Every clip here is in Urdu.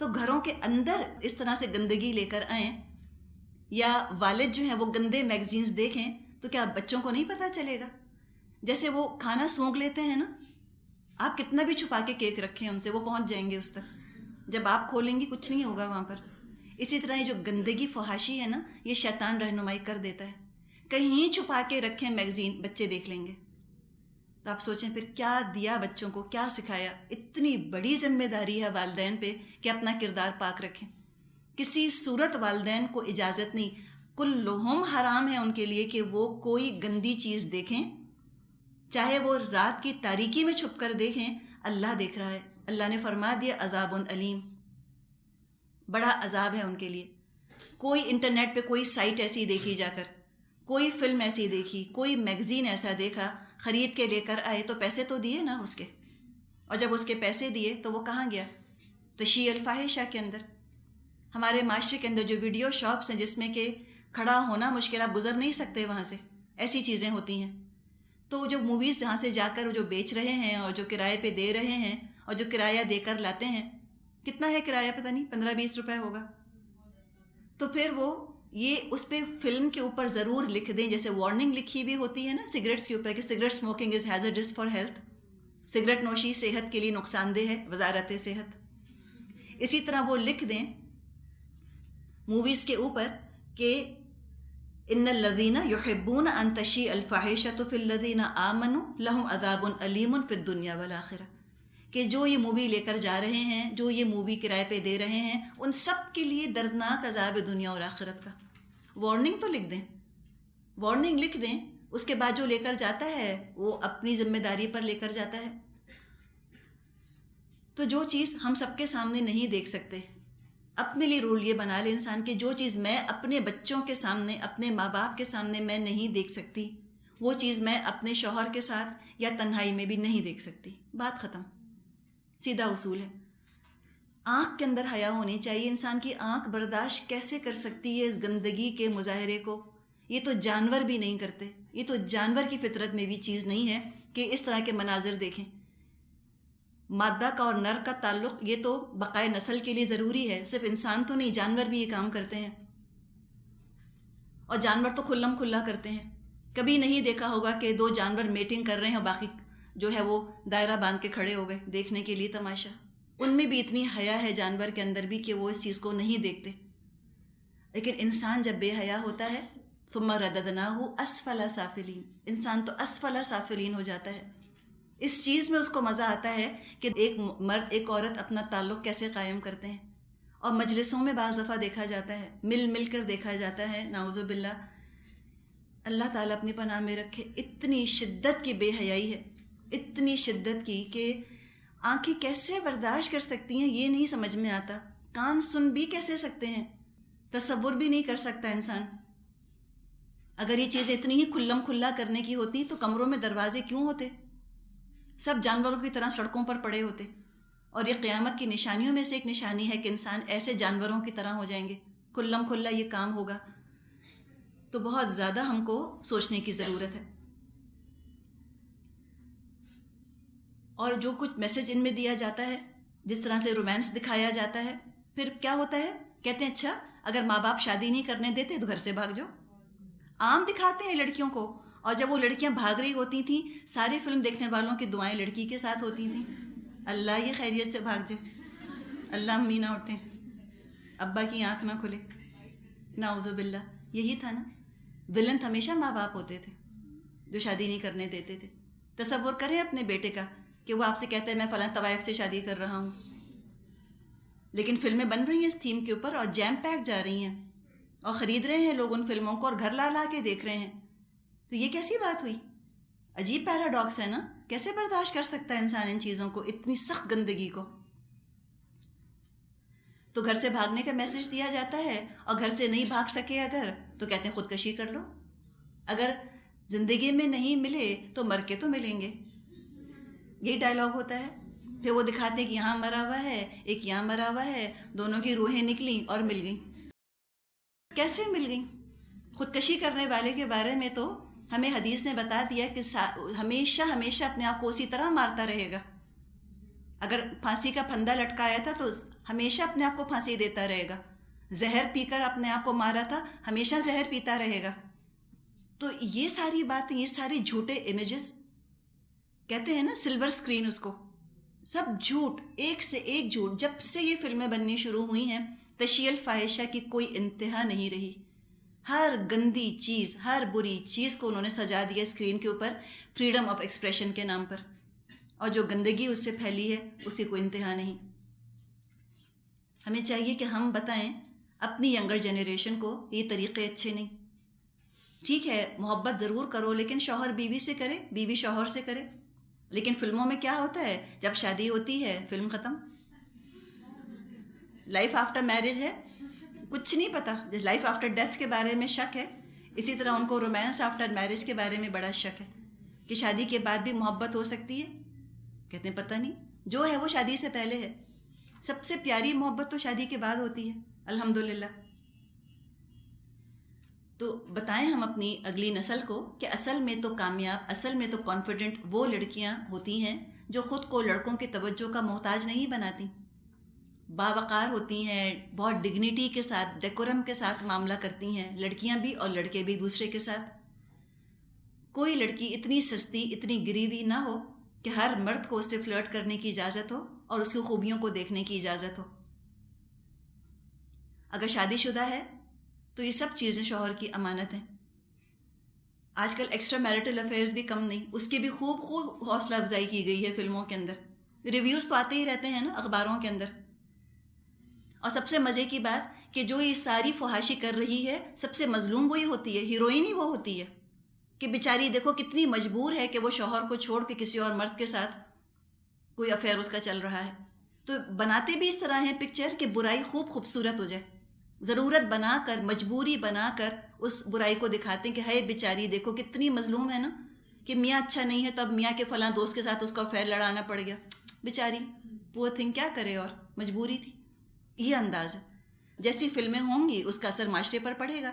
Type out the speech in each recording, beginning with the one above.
تو گھروں کے اندر اس طرح سے گندگی لے کر آئیں، یا والد جو ہیں وہ گندے میگزینز دیکھیں، تو کیا بچوں کو نہیں پتہ چلے گا؟ جیسے وہ کھانا سونگھ لیتے ہیں نا، آپ کتنا بھی چھپا کے کیک رکھیں ان سے، وہ پہنچ جائیں گے اس تک، جب آپ کھولیں گی کچھ نہیں ہوگا وہاں پر۔ اسی طرح یہ جو گندگی فحاشی ہے نا، یہ شیطان رہنمائی کر دیتا ہے، کہیں چھپا کے رکھیں میگزین، بچے دیکھ لیں گے۔ تو آپ سوچیں پھر کیا دیا بچوں کو، کیا سکھایا؟ اتنی بڑی ذمہ داری ہے والدین پہ کہ اپنا کردار پاک رکھیں۔ کسی صورت والدین کو اجازت نہیں، کلہم حرام ہے ان کے لیے کہ وہ کوئی گندی چیز دیکھیں، چاہے وہ رات کی تاریکی میں چھپ کر دیکھیں، اللہ دیکھ رہا ہے۔ اللہ نے فرما دیا عذاب علیم، بڑا عذاب ہے ان کے لیے۔ کوئی انٹرنیٹ پہ کوئی سائٹ ایسی دیکھی جا کر، کوئی فلم ایسی دیکھی، کوئی میگزین ایسا دیکھا، خرید کے لے کر آئے، تو پیسے تو دیے نا اس کے، اور جب اس کے پیسے دیے تو وہ کہاں گیا؟ تشیع الفاحشہ کے اندر۔ ہمارے معاشرے کے اندر جو ویڈیو شاپس ہیں جس میں کہ کھڑا ہونا مشکل، آپ گزر نہیں سکتے وہاں سے، ایسی چیزیں ہوتی ہیں۔ تو جو موویز جہاں سے جا کر جو بیچ رہے ہیں اور جو کرائے پہ دے رہے ہیں اور جو کرایہ دے کر لاتے ہیں، کتنا ہے کرایہ پتہ نہیں، 15-20 روپے ہوگا، تو پھر وہ یہ اس پہ فلم کے اوپر ضرور لکھ دیں، جیسے وارننگ لکھی بھی ہوتی ہے نا سگریٹس کے اوپر کہ cigarette smoking is hazards for health, cigarette نوشی صحت کے لیے نقصان دہ ہے، وزارت صحت۔ اسی طرح وہ لکھ دیں موویز کے اوپر کہ ان الذین یحبون ان تشیع الفاحشۃ فی الذین آمنوا لہم عذاب علیم فی الدنیا والآخرہ، کہ جو یہ مووی لے کر جا رہے ہیں، جو یہ مووی کرائے پہ دے رہے ہیں، ان سب کے لیے دردناک عذاب دنیا اور آخرت کا۔ وارننگ تو لکھ دیں، وارننگ لکھ دیں، اس کے بعد جو لے کر جاتا ہے وہ اپنی ذمہ داری پر لے کر جاتا ہے۔ تو جو چیز ہم سب کے سامنے نہیں دیکھ سکتے، اپنے لیے رول یہ بنا لے انسان کہ جو چیز میں اپنے بچوں کے سامنے، اپنے ماں باپ کے سامنے میں نہیں دیکھ سکتی، وہ چیز میں اپنے شوہر کے ساتھ یا تنہائی میں بھی نہیں دیکھ سکتی۔ بات ختم، سیدھا اصول ہے۔ آنکھ کے اندر حیا ہونی چاہیے، انسان کی آنکھ برداشت کیسے کر سکتی ہے اس گندگی کے مظاہرے کو؟ یہ تو جانور بھی نہیں کرتے، یہ تو جانور کی فطرت میں بھی چیز نہیں ہے کہ اس طرح کے مناظر دیکھیں۔ مادہ کا اور نر کا تعلق یہ تو بقائے نسل کے لیے ضروری ہے، صرف انسان تو نہیں، جانور بھی یہ کام کرتے ہیں، اور جانور تو کھلم کھلا کرتے ہیں۔ کبھی نہیں دیکھا ہوگا کہ دو جانور میٹنگ کر رہے ہیں اور باقی جو ہے وہ دائرہ باندھ کے کھڑے ہو گئے دیکھنے کے لیے تماشا۔ ان میں بھی اتنی حیا ہے جانور کے اندر بھی کہ وہ اس چیز کو نہیں دیکھتے، لیکن انسان جب بے حیا ہوتا ہے ثم رددناہ اسفل سافلین، انسان تو اسفل سافلین ہو جاتا ہے۔ اس چیز میں اس کو مزہ آتا ہے کہ ایک مرد ایک عورت اپنا تعلق کیسے قائم کرتے ہیں، اور مجلسوں میں بعض دفعہ دیکھا جاتا ہے، مل مل کر دیکھا جاتا ہے، نعوذ باللہ، اللہ تعالیٰ اپنی پناہ میں رکھے۔ اتنی شدت کی بے حیائی ہے، اتنی شدت کی کہ آنکھیں کیسے برداشت کر سکتی ہیں یہ نہیں سمجھ میں آتا، کان سن بھی کیسے سکتے ہیں، تصور بھی نہیں کر سکتا انسان۔ اگر یہ چیزیں اتنی ہی کھلم کھلا کرنے کی ہوتی تو کمروں میں دروازے کیوں ہوتے؟ سب جانوروں کی طرح سڑکوں پر پڑے ہوتے۔ اور یہ قیامت کی نشانیوں میں سے ایک نشانی ہے کہ انسان ایسے جانوروں کی طرح ہو جائیں گے، کھلم کھلا یہ کام ہوگا۔ تو بہت زیادہ ہم کو سوچنے کی ضرورت ہے۔ اور جو کچھ میسج ان میں دیا جاتا ہے، جس طرح سے رومانس دکھایا جاتا ہے، پھر کیا ہوتا ہے؟ کہتے ہیں اچھا اگر ماں باپ شادی نہیں کرنے دیتے تو گھر سے بھاگ جاؤ۔ عام دکھاتے ہیں لڑکیوں کو، اور جب وہ لڑکیاں بھاگ رہی ہوتی تھیں ساری فلم دیکھنے والوں کی دعائیں لڑکی کے ساتھ ہوتی تھیں، اللہ یہ خیریت سے بھاگ جائے، اللہ امی نہ اٹھیں، ابا کی آنکھ نہ کھلے، نعوذ باللہ۔ یہی تھا نا، ولن ہمیشہ ماں باپ ہوتے تھے جو شادی نہیں کرنے دیتے تھے۔ تصور کریں اپنے بیٹے کا کہ وہ آپ سے کہتا ہے میں فلاں طوائف سے شادی کر رہا ہوں، لیکن فلمیں بن رہی ہیں اس تھیم کے اوپر اور جیم پیک جا رہی ہیں، اور خرید رہے ہیں لوگ ان فلموں کو اور گھر لا لا کے دیکھ رہے ہیں۔ تو یہ کیسی بات ہوئی؟ عجیب پیراڈاکس ہے نا، کیسے برداشت کر سکتا ہے انسان ان چیزوں کو، اتنی سخت گندگی کو؟ تو گھر سے بھاگنے کا میسج دیا جاتا ہے، اور گھر سے نہیں بھاگ سکے اگر تو کہتے ہیں خودکشی کر لو، اگر زندگی میں نہیں ملے تو مر کے تو ملیں گے، یہی ڈائلاگ ہوتا ہے۔ پھر وہ دکھاتے ہیں کہ یہاں مرا ہوا ہے ایک یہاں مرا ہوا ہے، دونوں کی روحیں نکلیں اور مل گئیں۔ کیسے مل گئیں؟ خودکشی کرنے والے کے بارے میں تو ہمیں حدیث نے بتا دیا کہ ہمیشہ ہمیشہ اپنے آپ کو اسی طرح مارتا رہے گا، اگر پھانسی کا پھندا لٹکایا تھا تو ہمیشہ اپنے آپ کو پھانسی دیتا رہے گا. زہر پی کر اپنے آپ کو مارا تھا، ہمیشہ زہر پیتا رہے گا. تو یہ ساری باتیں، یہ سارے جھوٹے امیجز، کہتے ہیں نا سلور اسکرین اس کو، سب جھوٹ، ایک سے ایک جھوٹ. جب سے یہ فلمیں بننی شروع ہوئی ہیں تشیع الفاحشہ کی کوئی انتہا نہیں رہی. ہر گندی چیز، ہر بری چیز کو انہوں نے سجا دیا اسکرین کے اوپر فریڈم آف ایکسپریشن کے نام پر، اور جو گندگی اس سے پھیلی ہے اس کی کوئی انتہا نہیں. ہمیں چاہیے کہ ہم بتائیں اپنی ینگر جنریشن کو یہ طریقے اچھے نہیں. ٹھیک ہے محبت ضرور کرو، لیکن شوہر بیوی سے کرے، بیوی شوہر سے کرے. لیکن فلموں میں کیا ہوتا ہے، جب شادی ہوتی ہے فلم ختم. لائف آفٹر میرج ہے کچھ نہیں پتہ. جس لائف آفٹر ڈیتھ کے بارے میں شک ہے، اسی طرح ان کو رومانس آفٹر میرج کے بارے میں بڑا شک ہے کہ شادی کے بعد بھی محبت ہو سکتی ہے. کہتے ہیں پتہ نہیں، جو ہے وہ شادی سے پہلے ہے. سب سے پیاری محبت تو شادی کے بعد ہوتی ہے الحمدللہ. تو بتائیں ہم اپنی اگلی نسل کو کہ اصل میں تو کامیاب، اصل میں تو کانفیڈنٹ وہ لڑکیاں ہوتی ہیں جو خود کو لڑکوں کی توجہ کا محتاج نہیں بناتی، باوقار ہوتی ہیں، بہت ڈگنیٹی کے ساتھ، ڈیکورم کے ساتھ معاملہ کرتی ہیں، لڑکیاں بھی اور لڑکے بھی دوسرے کے ساتھ. کوئی لڑکی اتنی سستی، اتنی گری ہوئی نہ ہو کہ ہر مرد کو اس سے فلرٹ کرنے کی اجازت ہو اور اس کی خوبیوں کو دیکھنے کی اجازت ہو. اگر شادی شدہ ہے تو یہ سب چیزیں شوہر کی امانت ہیں. آج کل ایکسٹرا میرٹل افیئرز بھی کم نہیں، اس کی بھی خوب خوب حوصلہ افزائی کی گئی ہے فلموں کے اندر. ریویوز تو آتے ہی رہتے ہیں نا اخباروں کے اندر. اور سب سے مزے کی بات کہ جو یہ ساری فحاشی کر رہی ہے سب سے مظلوم وہی ہوتی ہے، ہیروئن ہی وہ ہوتی ہے کہ بیچاری دیکھو کتنی مجبور ہے کہ وہ شوہر کو چھوڑ کے کسی اور مرد کے ساتھ کوئی افیئر اس کا چل رہا ہے. تو بناتے بھی اس طرح ہیں پکچر کہ برائی خوب خوبصورت ہو جائے. ضرورت بنا کر، مجبوری بنا کر اس برائی کو دکھاتے ہیں کہ ہے بیچاری دیکھو کتنی مظلوم ہے نا، کہ میاں اچھا نہیں ہے تو اب میاں کے فلاں دوست کے ساتھ اس کو افیئر لڑانا پڑ گیا. بیچاری پور تھنگ کیا کرے، اور مجبوری تھی. یہ انداز ہے. جیسی فلمیں ہوں گی اس کا اثر معاشرے پر پڑے گا.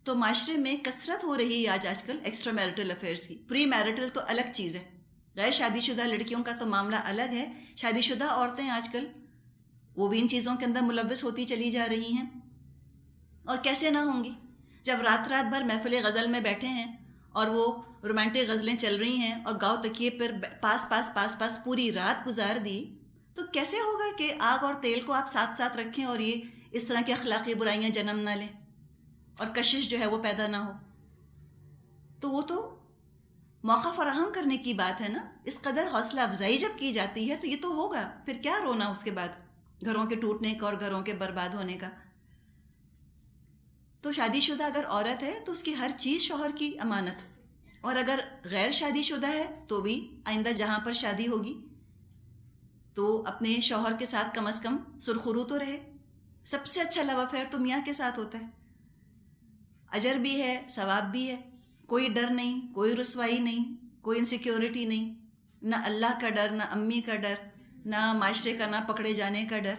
تو معاشرے میں کثرت ہو رہی ہے آج کل ایکسٹرا میرٹل افیئرس کی. پری میرٹل تو الگ چیز ہے، غیر شادی شدہ لڑکیوں کا تو معاملہ الگ ہے. شادی شدہ عورتیں آج کل وہ بھی ان چیزوں کے اندر ملوث ہوتی چلی جا رہی ہیں. اور کیسے نہ ہوں گی جب رات رات بھر محفل غزل میں بیٹھے ہیں اور وہ رومانٹک غزلیں چل رہی ہیں اور گاؤ تکیے پر پاس پوری رات گزار دی. تو کیسے ہوگا کہ آگ اور تیل کو آپ ساتھ ساتھ رکھیں اور یہ اس طرح کی اخلاقی برائیاں جنم نہ لیں اور کشش جو ہے وہ پیدا نہ ہو. تو وہ تو موقع فراہم کرنے کی بات ہے نا. اس قدر حوصلہ افزائی جب کی جاتی ہے تو یہ تو ہوگا. پھر کیا رونا اس کے بعد گھروں کے ٹوٹنے کا اور گھروں کے برباد ہونے کا. تو شادی شدہ اگر عورت ہے تو اس کی ہر چیز شوہر کی امانت، اور اگر غیر شادی شدہ ہے تو بھی آئندہ جہاں پر شادی ہوگی تو اپنے شوہر کے ساتھ کم از کم سرخرو تو رہے. سب سے اچھا لو افیئر تو میاں کے ساتھ ہوتا ہے. اجر بھی ہے، ثواب بھی ہے، کوئی ڈر نہیں، کوئی رسوائی نہیں، کوئی انسیکیورٹی نہیں، نہ اللہ کا ڈر، نہ امی کا ڈر، نہ معاشرے کا، نہ پکڑے جانے کا ڈر.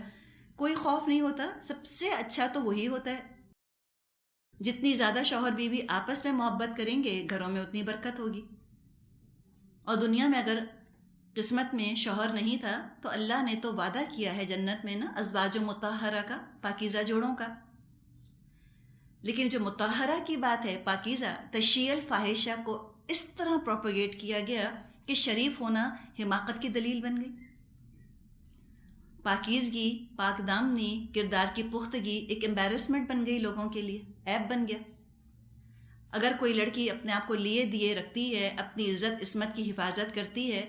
کوئی خوف نہیں ہوتا. سب سے اچھا تو وہی ہوتا ہے. جتنی زیادہ شوہر بیوی آپس میں محبت کریں گے گھروں میں اتنی برکت ہوگی. اور دنیا میں اگر قسمت میں شوہر نہیں تھا تو اللہ نے تو وعدہ کیا ہے جنت میں نا ازواج مطہرہ کا، پاکیزہ جوڑوں کا. لیکن جو مطہرہ کی بات ہے، پاکیزہ، تشیع الفاحشہ کو اس طرح پروپیگیٹ کیا گیا کہ شریف ہونا حماقت کی دلیل بن گئی. پاکیزگی، پاک دامنی، کردار کی پختگی ایک امبیرسمنٹ بن گئی لوگوں کے لیے، عیب بن گیا. اگر کوئی لڑکی اپنے آپ کو لیے دیے رکھتی ہے، اپنی عزت عصمت کی حفاظت کرتی ہے،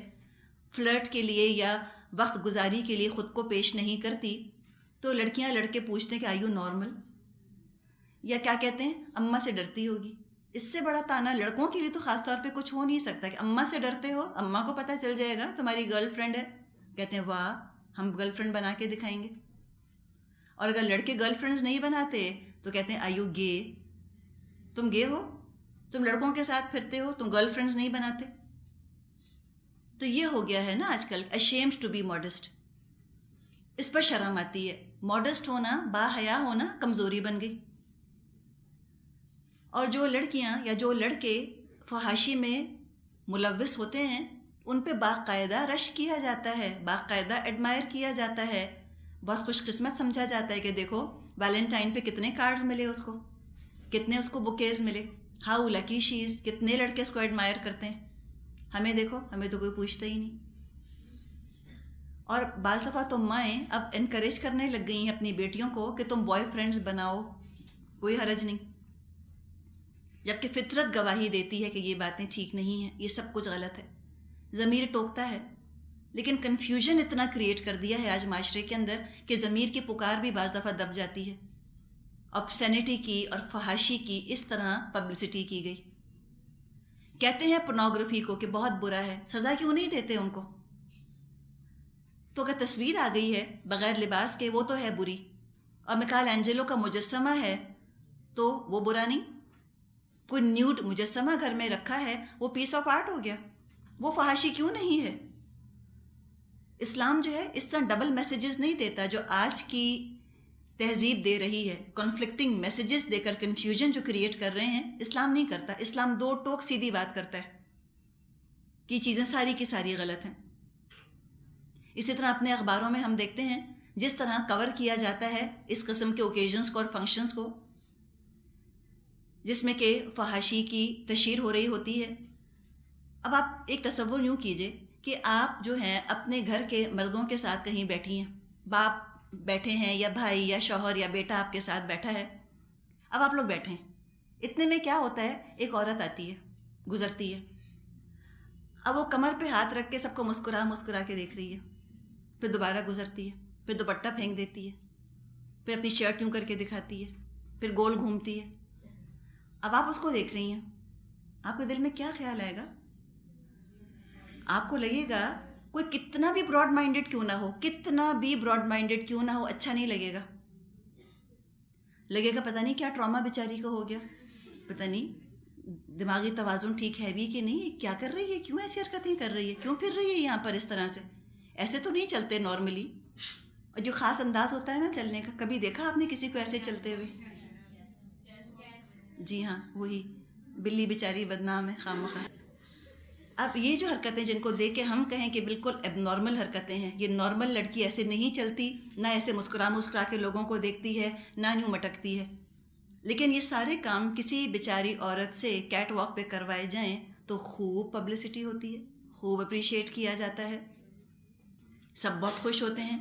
فلرٹ کے لیے یا وقت گزاری کے لیے خود کو پیش نہیں کرتی، تو لڑکیاں لڑکے پوچھتے ہیں کہ آر یو نارمل، یا کیا کہتے ہیں اماں سے ڈرتی ہوگی. اس سے بڑا تانا لڑکوں کے لیے تو خاص طور پہ کچھ ہو نہیں سکتا کہ اماں سے ڈرتے ہو، اماں کو پتہ چل جائے گا تمہاری گرل فرینڈ ہے. کہتے ہیں واہ ہم گرل فرینڈ بنا کے دکھائیں گے. اور اگر لڑکے گرل فرینڈز نہیں بناتے تو کہتے ہیں آر یو گے، تم گے ہو، تم لڑکوں کے ساتھ پھرتے ہو، تم گرل فرینڈز نہیں بناتے. تو یہ ہو گیا ہے نا آج کل ashamed to be modest. اس پر شرم آتی ہے. ماڈسٹ ہونا، با حیا ہونا کمزوری بن گئی. اور جو لڑکیاں یا جو لڑکے فحاشی میں ملوث ہوتے ہیں ان پہ باقاعدہ رش کیا جاتا ہے، باقاعدہ ایڈمائر کیا جاتا ہے، بہت خوش قسمت سمجھا جاتا ہے کہ دیکھو ویلنٹائن پہ کتنے کارڈز ملے اس کو، کتنے اس کو بکیز ملے، ہاؤ لکی شی از، کتنے لڑکے اس کو ایڈمائر کرتے ہیں. ہمیں دیکھو، ہمیں تو کوئی پوچھتا ہی نہیں. اور بعض دفعہ تو مائیں اب انکریج کرنے لگ گئی ہیں اپنی بیٹیوں کو کہ تم بوائے فرینڈز بناؤ، کوئی حرج نہیں، جبکہ فطرت گواہی دیتی ہے کہ یہ باتیں ٹھیک نہیں ہیں، یہ سب کچھ غلط ہے. ضمیر ٹوکتا ہے، لیکن کنفیوژن اتنا کریٹ کر دیا ہے آج معاشرے کے اندر کہ ضمیر کی پکار بھی بعض دفعہ دب جاتی ہے. آبسینٹی کی اور فحاشی کی اس طرح پبلسٹی کی گئی. کہتے ہیں پورنوگرافی کو کہ بہت برا ہے، سزا کیوں نہیں دیتے ان کو؟ تو اگر تصویر آ گئی ہے بغیر لباس کے وہ تو ہے بری، اور میکل اینجلو کا مجسمہ ہے تو وہ برا نہیں. کوئی نیوڈ مجسمہ گھر میں رکھا ہے وہ پیس آف آرٹ ہو گیا، وہ فحاشی کیوں نہیں ہے؟ اسلام جو ہے اس طرح ڈبل میسیجز نہیں دیتا جو آج کی تہذیب دے رہی ہے، کنفلکٹنگ میسیجز دے کر کنفیوژن جو کریٹ کر رہے ہیں. اسلام نہیں کرتا، اسلام دو ٹوک سیدھی بات کرتا ہے کہ یہ چیزیں ساری کی ساری غلط ہیں. اسی طرح اپنے اخباروں میں ہم دیکھتے ہیں جس طرح کور کیا جاتا ہے اس قسم کے اوکیزنس کو اور فنکشنز کو، جس میں کہ فحاشی کی تشہیر ہو رہی ہوتی ہے. اب آپ ایک تصور یوں کیجئے کہ آپ جو ہیں اپنے گھر کے مردوں کے ساتھ کہیں بیٹھی ہیں، باپ بیٹھے ہیں یا بھائی یا شوہر یا بیٹا آپ کے ساتھ بیٹھا ہے. اب آپ لوگ بیٹھے ہیں، اتنے میں کیا ہوتا ہے، ایک عورت آتی ہے، گزرتی ہے. اب وہ کمر پہ ہاتھ رکھ کے سب کو مسکرا مسکرا کے دیکھ رہی ہے، پھر دوبارہ گزرتی ہے، پھر دوپٹہ پھینک دیتی ہے، پھر اپنی شرٹ یوں کر کے دکھاتی ہے، پھر گول گھومتی ہے. اب آپ اس کو دیکھ رہی ہیں، آپ کے دل میں کیا خیال آئے گا؟ آپ کو لگے گا کوئی کتنا بھی براڈ مائنڈڈ کیوں نہ ہو، کتنا بھی براڈ مائنڈڈ کیوں نہ ہو، اچھا نہیں لگے گا. لگے گا پتہ نہیں کیا ٹراما بیچاری کو ہو گیا، پتہ نہیں دماغی توازن ٹھیک ہے بھی کہ نہیں، کیا کر رہی ہے، کیوں ایسی حرکتیں کر رہی ہے، کیوں پھر رہی ہے یہاں پر اس طرح سے، ایسے تو نہیں چلتے نارملی. اور جو خاص انداز ہوتا ہے نا چلنے کا، کبھی دیکھا آپ نے کسی کو ایسے چلتے ہوئے؟ جی ہاں، وہی بلی بیچاری بدنام ہے خامخواہ. اب یہ جو حرکتیں جن کو دیکھ کے ہم کہیں کہ بالکل اب نارمل حرکتیں ہیں، یہ نارمل لڑکی ایسے نہیں چلتی، نہ ایسے مسکرا مسکرا کے لوگوں کو دیکھتی ہے، نہ یوں مٹکتی ہے. لیکن یہ سارے کام کسی بیچاری عورت سے کیٹ واک پہ کروائے جائیں تو خوب پبلسٹی ہوتی ہے، خوب اپریشیٹ کیا جاتا ہے، سب بہت خوش ہوتے ہیں،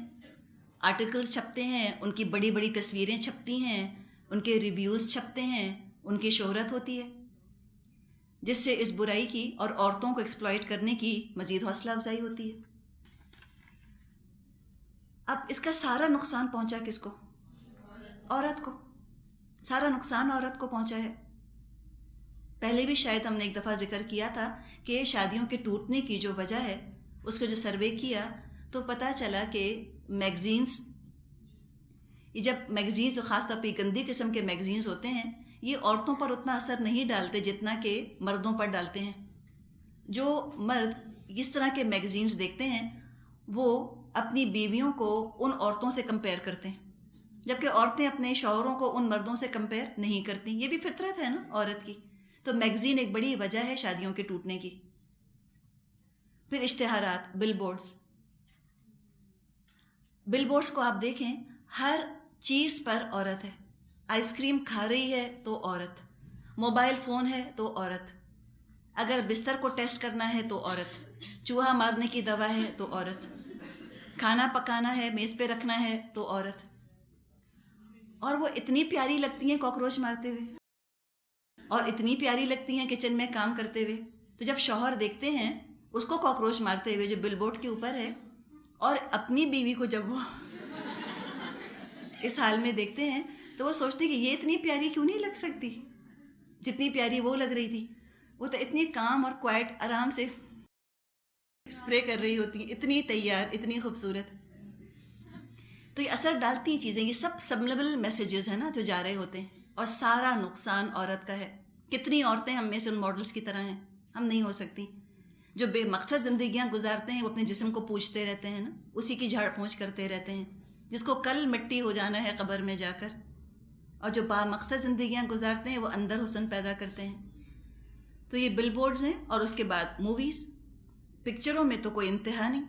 آرٹیکلز چھپتے ہیں، ان کی بڑی بڑی تصویریں چھپتی ہیں، ان کے ریویوز چھپتے ہیں، ان کی شہرت ہوتی ہے، جس سے اس برائی کی اور عورتوں کو ایکسپلائٹ کرنے کی مزید حوصلہ افزائی ہوتی ہے. اب اس کا سارا نقصان پہنچا کس کو؟ عورت کو. سارا نقصان عورت کو پہنچا ہے. پہلے بھی شاید ہم نے ایک دفعہ ذکر کیا تھا کہ شادیوں کے ٹوٹنے کی جو وجہ ہے اس کو جو سروے کیا تو پتہ چلا کہ میگزینز، یہ جب میگزینز، خاص طور پہ گندی قسم کے میگزینز ہوتے ہیں، یہ عورتوں پر اتنا اثر نہیں ڈالتے جتنا کہ مردوں پر ڈالتے ہیں. جو مرد اس طرح کے میگزینز دیکھتے ہیں وہ اپنی بیویوں کو ان عورتوں سے کمپیئر کرتے ہیں، جبکہ عورتیں اپنے شوہروں کو ان مردوں سے کمپیئر نہیں کرتی. یہ بھی فطرت ہے نا عورت کی. تو میگزین ایک بڑی وجہ ہے شادیوں کے ٹوٹنے کی. پھر اشتہارات، بل بورڈز. بل بورڈز کو آپ دیکھیں، ہر چیز پر عورت ہے. آئس کریم کھا رہی ہے تو عورت، موبائل فون ہے تو عورت، اگر بستر کو ٹیسٹ کرنا ہے تو عورت، چوہا مارنے کی دوا ہے تو عورت، کھانا پکانا ہے، میز پہ رکھنا ہے تو عورت. اور وہ اتنی پیاری لگتی ہیں کاکروچ مارتے ہوئے، اور اتنی پیاری لگتی ہیں کچن میں کام کرتے ہوئے. تو جب شوہر دیکھتے ہیں اس کو کاکروچ مارتے ہوئے جو بل بورڈ کے اوپر ہے، اور اپنی بیوی کو جب وہ اس حال میں دیکھتے ہیں تو وہ سوچتے ہیں کہ یہ اتنی پیاری کیوں نہیں لگ سکتی جتنی پیاری وہ لگ رہی تھی. وہ تو اتنی کام اور کوائٹ آرام سے اسپرے کر رہی ہوتی ہیں، اتنی تیار، اتنی خوبصورت. تو یہ اثر ڈالتی ہیں چیزیں، یہ سب سبلیبل میسیجز ہیں نا جو جا رہے ہوتے ہیں، اور سارا نقصان عورت کا ہے. کتنی عورتیں ہم میں سے ان ماڈلز کی طرح ہیں؟ ہم نہیں ہو سکتی. جو بے مقصد زندگیاں گزارتے ہیں وہ اپنے جسم کو پوچھتے رہتے ہیں نا، اسی کی جھاڑ پونچھ کرتے رہتے ہیں، جس کو کل مٹی ہو جانا ہے قبر میں جا کر. اور جو با مقصد زندگیاں گزارتے ہیں وہ اندر حسن پیدا کرتے ہیں. تو یہ بل بورڈز ہیں، اور اس کے بعد موویز، پکچروں میں تو کوئی انتہا نہیں.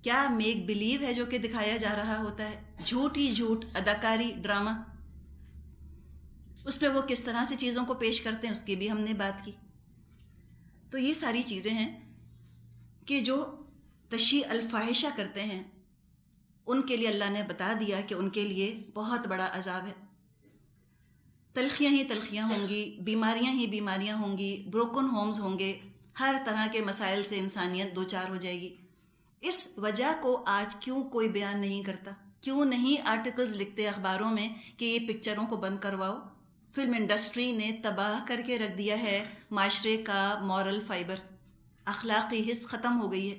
کیا میک بلیو ہے جو کہ دکھایا جا رہا ہوتا ہے، جھوٹ ہی جھوٹ، اداکاری، ڈرامہ. اس پہ وہ کس طرح سے چیزوں کو پیش کرتے ہیں اس کی بھی ہم نے بات کی. تو یہ ساری چیزیں ہیں کہ جو تشیع الفاحشہ کرتے ہیں ان کے لیے اللہ نے بتا دیا کہ ان کے لیے بہت بڑا عذاب ہے. تلخیاں ہی تلخیاں ہوں گی، بیماریاں ہی بیماریاں ہوں گی، بروکن ہومز ہوں گے، ہر طرح کے مسائل سے انسانیت دوچار ہو جائے گی. اس وجہ کو آج کیوں کوئی بیان نہیں کرتا؟ کیوں نہیں آرٹیکلز لکھتے اخباروں میں کہ یہ پکچروں کو بند کرواؤ؟ فلم انڈسٹری نے تباہ کر کے رکھ دیا ہے معاشرے کا مورل فائبر، اخلاقی حص ختم ہو گئی ہے.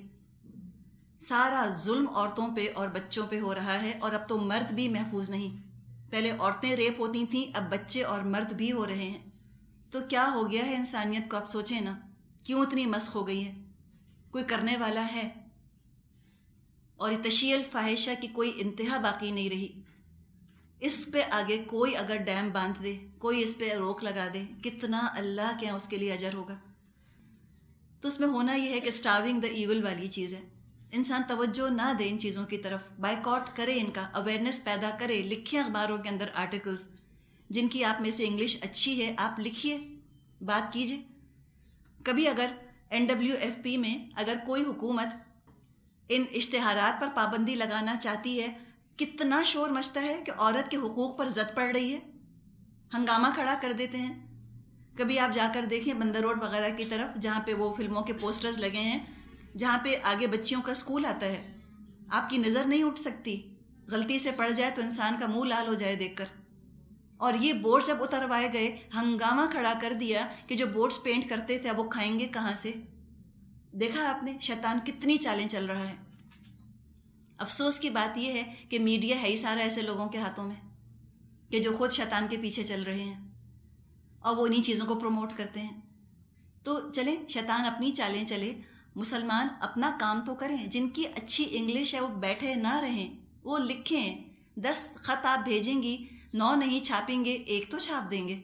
سارا ظلم عورتوں پہ اور بچوں پہ ہو رہا ہے، اور اب تو مرد بھی محفوظ نہیں. پہلے عورتیں ریپ ہوتی تھیں، اب بچے اور مرد بھی ہو رہے ہیں. تو کیا ہو گیا ہے انسانیت کو؟ آپ سوچیں نا، کیوں اتنی مسخ ہو گئی ہے؟ کوئی کرنے والا ہے؟ اور یہ تشیع الفاحشہ کی کوئی انتہا باقی نہیں رہی. اس پہ آگے کوئی اگر ڈیم باندھ دے، کوئی اس پہ روک لگا دے، کتنا اللہ کے اس کے لیے اجر ہوگا. تو اس میں ہونا یہ ہے کہ اسٹارونگ دا ایول والی چیز ہے. انسان توجہ نہ دے ان چیزوں کی طرف، بائیکاٹ کرے، ان کا اویئرنیس پیدا کرے. لکھیں اخباروں کے اندر آرٹیکلز، جن کی آپ میں سے انگلش اچھی ہے آپ لکھیے، بات کیجیے. کبھی اگر NWFP میں اگر کوئی حکومت ان اشتہارات پر پابندی لگانا چاہتی ہے، کتنا شور مچتا ہے کہ عورت کے حقوق پر زد پڑ رہی ہے، ہنگامہ کھڑا کر دیتے ہیں. کبھی آپ جا کر دیکھیں بندر روڈ وغیرہ کی طرف، جہاں پہ وہ فلموں کے پوسٹرز لگے ہیں، جہاں پہ آگے بچیوں کا اسکول آتا ہے، آپ کی نظر نہیں اٹھ سکتی، غلطی سے پڑ جائے تو انسان کا منہ لال ہو جائے دیکھ کر. اور یہ بورڈ جب اتروائے گئے، ہنگامہ کھڑا کر دیا کہ جو بورڈز پینٹ کرتے تھے اب وہ کھائیں گے کہاں سے. دیکھا آپ نے شیطان کتنی چالیں چل رہا ہے. افسوس کی بات یہ ہے کہ میڈیا ہے ہی سارا ایسے لوگوں کے ہاتھوں میں کہ جو خود شیطان کے پیچھے چل رہے ہیں اور وہ انہی چیزوں کو پروموٹ کرتے ہیں. تو چلیں، شیطان اپنی چالیں چلے، مسلمان اپنا کام تو کریں. جن کی اچھی انگلش ہے وہ بیٹھے نہ رہیں، وہ لکھیں. 10 خط آپ بھیجیں گی، 9 نہیں چھاپیں گے، 1 تو چھاپ دیں گے.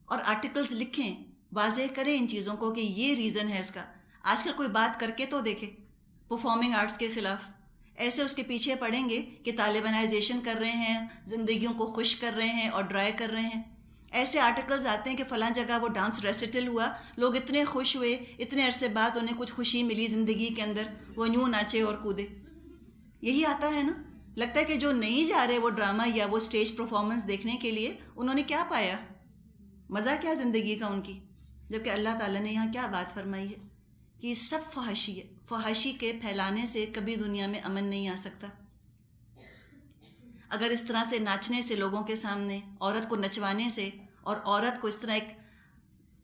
اور آرٹیکلز لکھیں، واضح کریں ان چیزوں کو کہ یہ ریزن ہے اس کا. آج کل کوئی بات کر کے تو دیکھے پرفارمنگ آرٹس کے خلاف. ایسے اس کے پیچھے پڑیں گے کہ طالبانائزیشن کر رہے ہیں، زندگیوں کو خوش کر رہے ہیں اور ڈرائی کر رہے ہیں. ایسے آرٹیکلز آتے ہیں کہ فلاں جگہ وہ ڈانس ریسیٹل ہوا، لوگ اتنے خوش ہوئے، اتنے عرصے بعد انہیں کچھ خوشی ملی زندگی کے اندر، وہ یوں ناچے اور کودے. یہی آتا ہے نا. لگتا ہے کہ جو نہیں جا رہے وہ ڈرامہ یا وہ سٹیج پرفارمنس دیکھنے کے لیے، انہوں نے کیا پایا، مزہ کیا زندگی کا ان کی. جبکہ اللہ تعالیٰ نے یہاں کیا بات فرمائی ہے کہ یہ سب فحاشی ہے. فحاشی کے پھیلانے سے کبھی دنیا میں امن نہیں آ سکتا. اگر اس طرح سے ناچنے سے لوگوں کے سامنے، عورت کو نچوانے سے اور عورت کو اس طرح ایک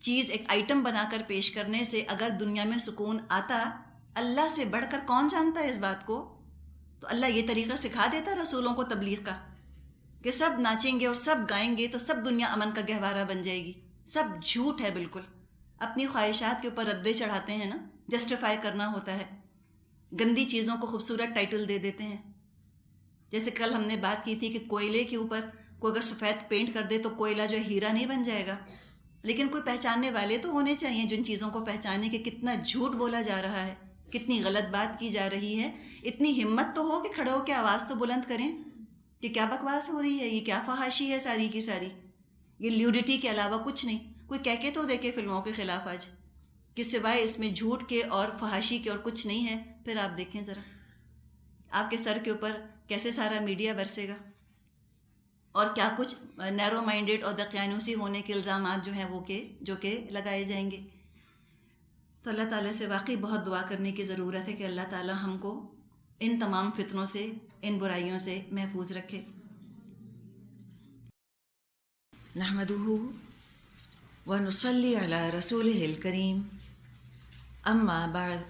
چیز، ایک آئٹم بنا کر پیش کرنے سے اگر دنیا میں سکون آتا، اللہ سے بڑھ کر کون جانتا ہے اس بات کو؟ تو اللہ یہ طریقہ سکھا دیتا رسولوں کو تبلیغ کا کہ سب ناچیں گے اور سب گائیں گے تو سب دنیا امن کا گہوارہ بن جائے گی. سب جھوٹ ہے بالکل. اپنی خواہشات کے اوپر ردے چڑھاتے ہیں نا، جسٹیفائی کرنا ہوتا ہے. گندی چیزوں کو خوبصورت ٹائٹل دے دیتے ہیں. جیسے کل ہم نے بات کی تھی کہ کوئلے کے اوپر کوئی اگر سفید پینٹ کر دے تو کوئلہ جو ہیرا نہیں بن جائے گا. لیکن کوئی پہچاننے والے تو ہونے چاہیے جن چیزوں کو پہچانے کہ کتنا جھوٹ بولا جا رہا ہے، کتنی غلط بات کی جا رہی ہے. اتنی ہمت تو ہو کہ کھڑے ہو کے آواز تو بلند کریں کہ کیا بکواس ہو رہی ہے، یہ کیا فحاشی ہے ساری کی ساری. یہ لیوڈیٹی کے علاوہ کچھ نہیں. کوئی کہہ کے تو دیکھے فلموں کے خلاف آج کہ سوائے اس میں جھوٹ کے اور فحاشی کے اور کچھ نہیں ہے. پھر آپ دیکھیں ذرا آپ کے سر کے اوپر کیسے سارا میڈیا برسے گا اور کیا کچھ نیرو مائنڈیڈ اور دقیانوسی ہونے کے الزامات جو ہیں وہ جو کہ لگائے جائیں گے. تو اللہ تعالیٰ سے واقعی بہت دعا کرنے کی ضرورت ہے کہ اللہ تعالیٰ ہم کو ان تمام فتنوں سے، ان برائیوں سے محفوظ رکھے. نحمدہ ونصلی علی رسولہ الکریم. اما بعد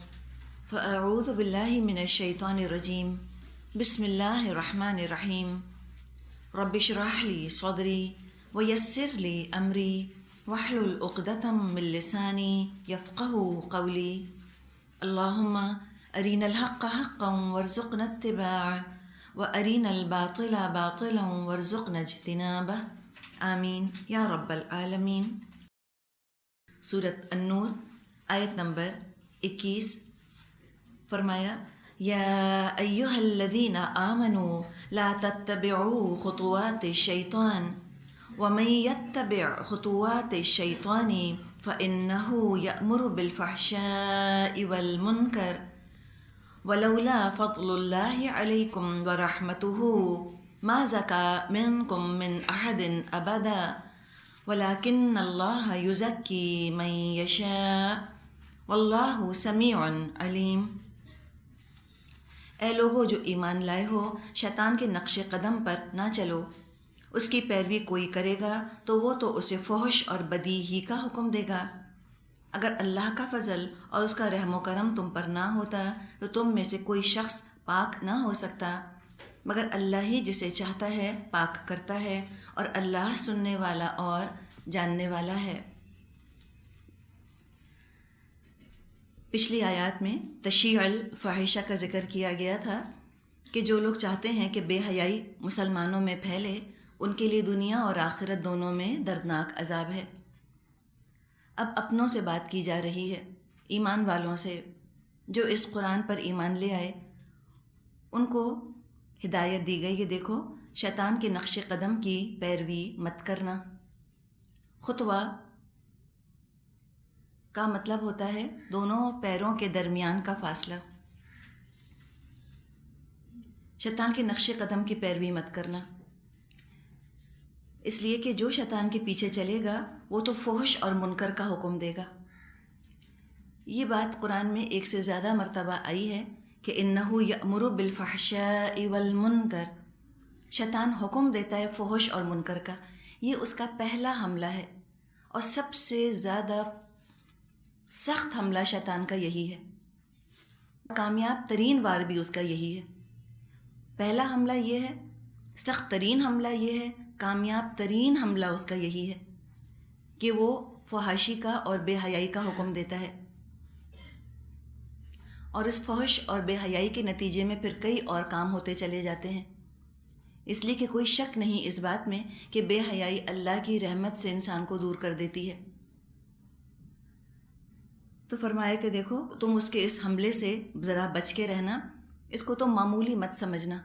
فاعوذ باللہ من الشیطان الرجیم. بسم اللہ الرحمن الرحیم. رب اشرح لی صدری ویسر لی امری واحلل عقدۃ من لسانی یفقہوا قولی. اللہم ارنا الحق حقا وارزقنا اتباعہ وارنا الباطل باطلا وارزقنا اجتنابہ. آمین یا رب العالمین. سورۃ النور آیت نمبر 21. فرمایا یا ایھا الذین آمنوا لا تتبعوا خطوات الشیطان ومن یتبع خطوات الشیطان فإنه یأمر بالفحشاء والمنکر ولولا فضل اللہ علیکم ورحمتہ ما زکا منکم من احد ابدا ولکن اللہ یزکی من یشاء واللہ سمیع علیم۔ اے لوگو جو ایمان لائے ہو، شیطان کے نقش قدم پر نہ چلو، اس کی پیروی کوئی کرے گا تو وہ تو اسے فحش اور بدی ہی کا حکم دے گا۔ اگر اللہ کا فضل اور اس کا رحم و کرم تم پر نہ ہوتا تو تم میں سے کوئی شخص پاک نہ ہو سکتا، مگر اللہ ہی جسے چاہتا ہے پاک کرتا ہے، اور اللہ سننے والا اور جاننے والا ہے۔ پچھلی آیات میں تشیع الفاحشہ کا ذکر کیا گیا تھا کہ جو لوگ چاہتے ہیں کہ بے حیائی مسلمانوں میں پھیلے، ان کے لیے دنیا اور آخرت دونوں میں دردناک عذاب ہے۔ اب اپنوں سے بات کی جا رہی ہے، ایمان والوں سے جو اس قرآن پر ایمان لے آئے، ان کو ہدایت دی گئی کہ دیکھو شیطان کے نقش قدم کی پیروی مت کرنا۔ خطوہ کا مطلب ہوتا ہے دونوں پیروں کے درمیان کا فاصلہ۔ شیطان کے نقش قدم کی پیروی مت کرنا، اس لیے کہ جو شیطان کے پیچھے چلے گا وہ تو فحش اور منکر کا حکم دے گا۔ یہ بات قرآن میں ایک سے زیادہ مرتبہ آئی ہے کہ انہ یأمر بالفحشاء والمنکر، شیطان حکم دیتا ہے فحش اور منکر کا۔ یہ اس کا پہلا حملہ ہے، اور سب سے زیادہ سخت حملہ شیطان کا یہی ہے، کامیاب ترین وار بھی اس کا یہی ہے۔ پہلا حملہ یہ ہے، سخت ترین حملہ یہ ہے، کامیاب ترین حملہ اس کا یہی ہے کہ وہ فحاشی کا اور بے حیائی کا حکم دیتا ہے، اور اس فحش اور بے حیائی کے نتیجے میں پھر کئی اور کام ہوتے چلے جاتے ہیں، اس لیے کہ کوئی شک نہیں اس بات میں کہ بے حیائی اللہ کی رحمت سے انسان کو دور کر دیتی ہے۔ تو فرمایا کہ دیکھو تم اس کے اس حملے سے ذرا بچ کے رہنا، اس کو تم معمولی مت سمجھنا،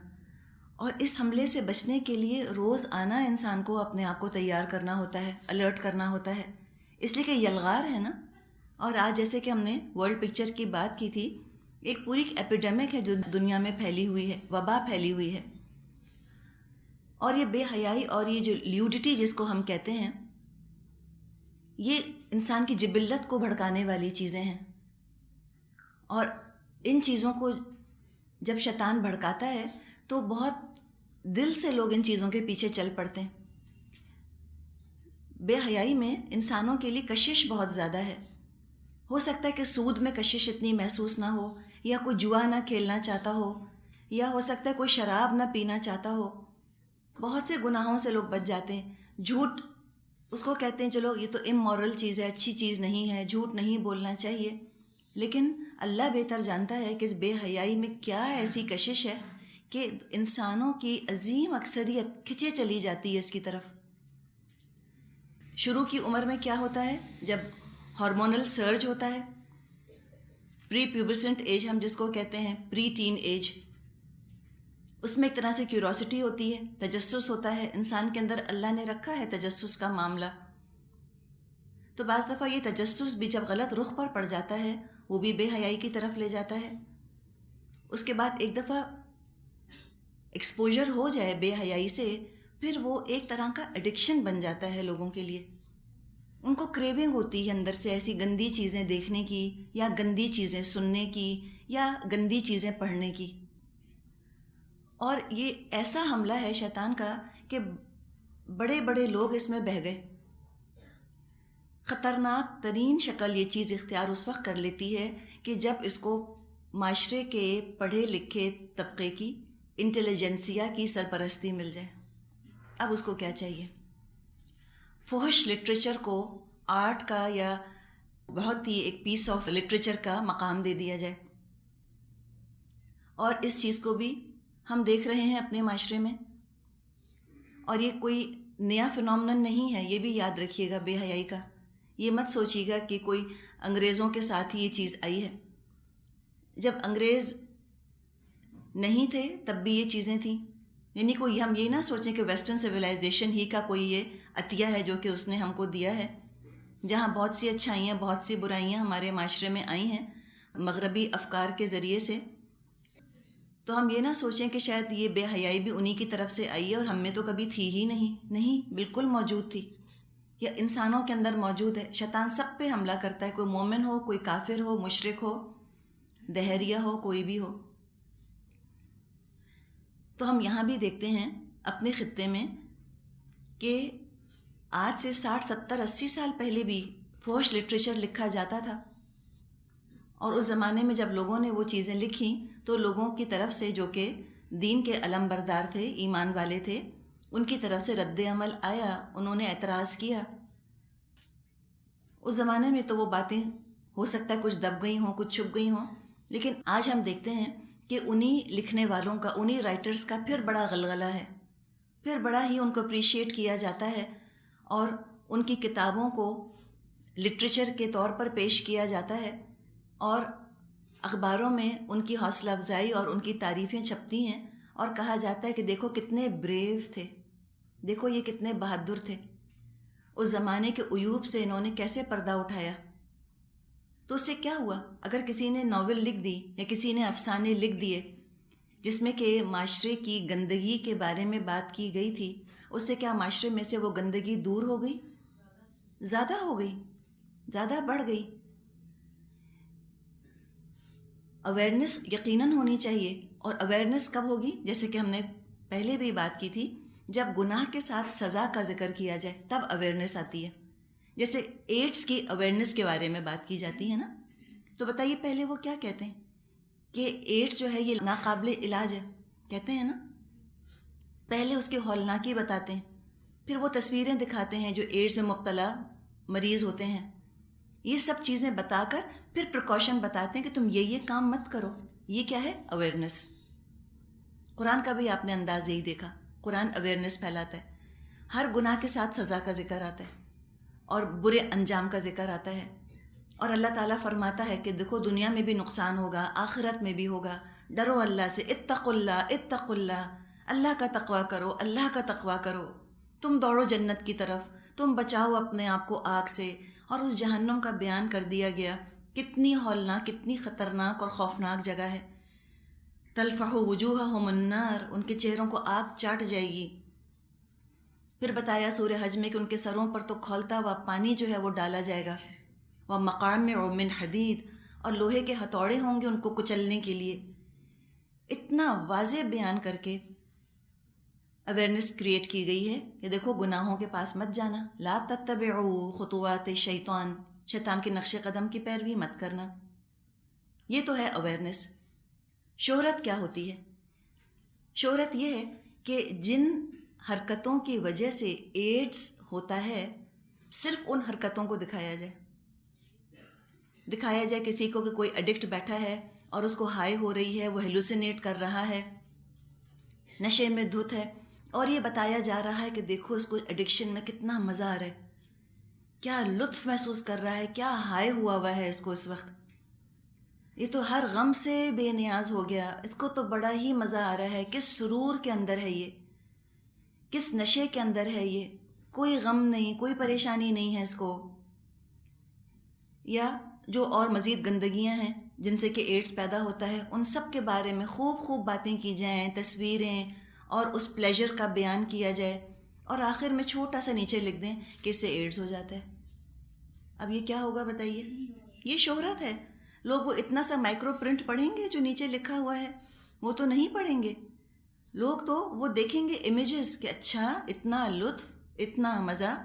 اور اس حملے سے بچنے کے لیے روز آنا انسان کو اپنے آپ کو تیار کرنا ہوتا ہے، الرٹ کرنا ہوتا ہے، اس لیے کہ یلغار ہے نا۔ اور آج جیسے کہ ہم نے ورلڈ پکچر کی بات کی تھی، ایک پوری ایپیڈیمک ہے جو دنیا میں پھیلی ہوئی ہے، وبا پھیلی ہوئی ہے، اور یہ بے حیائی اور یہ جو لیوڈٹی جس کو ہم کہتے ہیں، یہ انسان کی جبلت کو بھڑکانے والی چیزیں ہیں، اور ان چیزوں کو جب شیطان بھڑکاتا ہے تو بہت دل سے لوگ ان چیزوں کے پیچھے چل پڑتے ہیں۔ بے حیائی میں انسانوں کے لیے کشش بہت زیادہ ہے، ہو سکتا ہے کہ سود میں کشش اتنی محسوس نہ ہو، یا کوئی جوا نہ کھیلنا چاہتا ہو، یا ہو سکتا ہے کوئی شراب نہ پینا چاہتا ہو، بہت سے گناہوں سے لوگ بچ جاتے ہیں۔ جھوٹ اس کو کہتے ہیں چلو یہ تو امورل چیز ہے، اچھی چیز نہیں ہے، جھوٹ نہیں بولنا چاہیے، لیکن اللہ بہتر جانتا ہے کہ اس بے حیائی میں کیا ایسی کشش ہے کہ انسانوں کی عظیم اکثریت کھچے چلی جاتی ہے اس کی طرف۔ شروع کی عمر میں کیا ہوتا ہے، جب ہارمونل سرج ہوتا ہے، پری پیوبرسنٹ ایج ہم جس کو کہتے ہیں، پری ٹین ایج، اس میں ایک طرح سے کیوروسٹی ہوتی ہے، تجسس ہوتا ہے انسان کے اندر، اللہ نے رکھا ہے تجسس کا معاملہ۔ تو بعض دفعہ یہ تجسس بھی جب غلط رخ پر پڑ جاتا ہے وہ بھی بے حیائی کی طرف لے جاتا ہے۔ اس کے بعد ایک دفعہ ایکسپوجر ہو جائے بے حیائی سے، پھر وہ ایک طرح کا ایڈکشن بن جاتا ہے لوگوں کے لیے، ان کو کریونگ ہوتی ہے اندر سے ایسی گندی چیزیں دیکھنے کی، یا گندی چیزیں سننے کی، یا گندی چیزیں پڑھنے کی۔ اور یہ ایسا حملہ ہے شیطان کا کہ بڑے بڑے لوگ اس میں بہہ گئے۔ خطرناک ترین شکل یہ چیز اختیار اس وقت کر لیتی ہے کہ جب اس کو معاشرے کے پڑھے لکھے طبقے کی، انٹیلیجنسیا کی سرپرستی مل جائے۔ اب اس کو کیا چاہیے، فحش لٹریچر کو آرٹ کا یا بہت ہی ایک پیس آف لٹریچر کا مقام دے دیا جائے۔ اور اس چیز کو بھی ہم دیکھ رہے ہیں اپنے معاشرے میں، اور یہ کوئی نیا فنومنن نہیں ہے، یہ بھی یاد رکھیے گا بے حیائی کا۔ یہ مت سوچیے گا کہ کوئی انگریزوں کے ساتھ ہی یہ چیز آئی ہے۔ جب انگریز نہیں تھے تب بھی یہ چیزیں تھیں. یعنی کوئی ہم یہ نہ سوچیں کہ ویسٹرن سویلائزیشن ہی کا کوئی یہ عطیہ ہے جو کہ اس نے ہم کو دیا ہے. جہاں بہت سی اچھائیاں بہت سی برائیاں ہمارے معاشرے میں آئی ہیں مغربی افکار کے ذریعے سے، تو ہم یہ نہ سوچیں کہ شاید یہ بے حیائی بھی انہی کی طرف سے آئی ہے اور ہم میں تو کبھی تھی ہی نہیں، بالکل موجود تھی. یا انسانوں کے اندر موجود ہے. شیطان سب پہ حملہ کرتا ہے، کوئی مومن ہو، کوئی کافر ہو، مشرک ہو، دہریہ ہو، کوئی بھی ہو. تو ہم یہاں بھی دیکھتے ہیں اپنے خطے میں کہ آج سے 60 70 80 سال پہلے بھی فحش لٹریچر لکھا جاتا تھا، اور اس زمانے میں جب لوگوں نے وہ چیزیں لکھیں تو لوگوں کی طرف سے جو کہ دین کے علم بردار تھے، ایمان والے تھے، ان کی طرف سے رد عمل آیا، انہوں نے اعتراض کیا. اس زمانے میں تو وہ باتیں ہو سکتا ہے کچھ دب گئی ہوں، کچھ چھپ گئی ہوں، لیکن آج ہم دیکھتے ہیں کہ انہی لکھنے والوں کا، انہی رائٹرز کا پھر بڑا غلغلہ ہے، پھر بڑا ہی ان کو اپریشیٹ کیا جاتا ہے، اور ان کی کتابوں کو لٹریچر کے طور پر پیش کیا جاتا ہے، اور اخباروں میں ان کی حوصلہ افزائی اور ان کی تعریفیں چھپتی ہیں، اور کہا جاتا ہے کہ دیکھو کتنے بریو تھے، دیکھو یہ کتنے بہادر تھے، اس زمانے کے عیوب سے انہوں نے کیسے پردہ اٹھایا. تو اس سے کیا ہوا؟ اگر کسی نے ناول لکھ دی یا کسی نے افسانے لکھ دیے جس میں کہ معاشرے کی گندگی کے بارے میں بات کی گئی تھی، اس سے کیا معاشرے میں سے وہ گندگی دور ہو گئی؟ زیادہ ہو گئی، زیادہ بڑھ گئی. اویئرنیس یقیناً ہونی چاہیے، اور اویئرنیس کب ہوگی؟ جیسے کہ ہم نے پہلے بھی بات کی تھی، جب گناہ کے ساتھ سزا کا ذکر کیا جائے تب اویئرنیس آتی ہے. جیسے ایڈس کی اویئرنیس کے بارے میں بات کی جاتی ہے نا، تو بتائیے پہلے وہ کیا کہتے ہیں کہ ایڈس جو ہے یہ ناقابل علاج ہے، کہتے ہیں نا. پہلے اس کی ہولناکی بتاتے ہیں، پھر وہ تصویریں دکھاتے ہیں جو ایڈس میں مبتلا مریض ہوتے ہیں، یہ سب چیزیں بتا کر پھر پریکاشن بتاتے ہیں کہ تم یہ کام مت کرو. یہ کیا ہے؟ اویئرنیس. قرآن کا بھی آپ نے انداز یہی دیکھا، قرآن اویئرنیس پھیلاتا ہے. ہر گناہ کے ساتھ سزا کا ذکر آتا ہے اور برے انجام کا ذکر آتا ہے، اور اللہ تعالیٰ فرماتا ہے کہ دیکھو دنیا میں بھی نقصان ہوگا، آخرت میں بھی ہوگا، ڈرو اللہ سے، اتقوا اللہ اتقوا اللہ، اللہ کا تقوی کرو، اللہ کا تقوی کرو، تم دوڑو جنت کی طرف، تم بچاؤ اپنے آپ کو آگ سے. اور اس جہنم کا بیان کر دیا گیا، کتنی ہولناک، کتنی خطرناک اور خوفناک جگہ ہے. تلفح وجوہہم النار، ان کے چہروں کو آگ چاٹ جائے گی. پھر بتایا سورہ حج میں کہ ان کے سروں پر تو کھولتا ہوا پانی جو ہے وہ ڈالا جائے گا. وَمَقَامِعُ مِنْ حَدِيدٍ، اور لوہے کے ہتھوڑے ہوں گے ان کو کچلنے کے لیے. اتنا واضح بیان کر کے اویئرنیس کریٹ کی گئی ہے کہ دیکھو گناہوں کے پاس مت جانا، لا تتبعوا خطوات الشیطان، شیطان کے نقش قدم کی پیروی مت کرنا. یہ تو ہے اویئرنیس. شہرت کیا ہوتی ہے؟ شہرت یہ ہے کہ جن حرکتوں کی وجہ سے ایڈس ہوتا ہے صرف ان حرکتوں کو دکھایا جائے کسی کو کہ کوئی ایڈکٹ بیٹھا ہے اور اس کو ہائی ہو رہی ہے، وہ ہیلوسینیٹ کر رہا ہے، نشے میں دھت ہے، اور یہ بتایا جا رہا ہے کہ دیکھو اس کو ایڈکشن میں کتنا مزہ آ رہا ہے، کیا لطف محسوس کر رہا ہے، کیا ہائی ہوا ہے اس کو اس وقت، یہ تو ہر غم سے بے نیاز ہو گیا، اس کو تو بڑا ہی مزہ آ رہا ہے. کس سرور کے اندر ہے یہ، کس نشے کے اندر ہے یہ، کوئی غم نہیں، کوئی پریشانی نہیں ہے اس کو. یا جو اور مزید گندگیاں ہیں جن سے کہ ایڈس پیدا ہوتا ہے، ان سب کے بارے میں خوب باتیں کی جائیں، تصویریں، اور اس پلیجر کا بیان کیا جائے، اور آخر میں چھوٹا سا نیچے لکھ دیں کہ اس سے ایڈس ہو جاتا ہے. اب یہ کیا ہوگا بتائیے؟ یہ شہرت ہے. لوگ وہ اتنا سا مائکرو پرنٹ پڑھیں گے جو نیچے لکھا ہوا ہے؟ وہ تو نہیں پڑھیں گے. لوگ تو وہ دیکھیں گے امیجز کہ اچھا اتنا لطف، اتنا مزہ،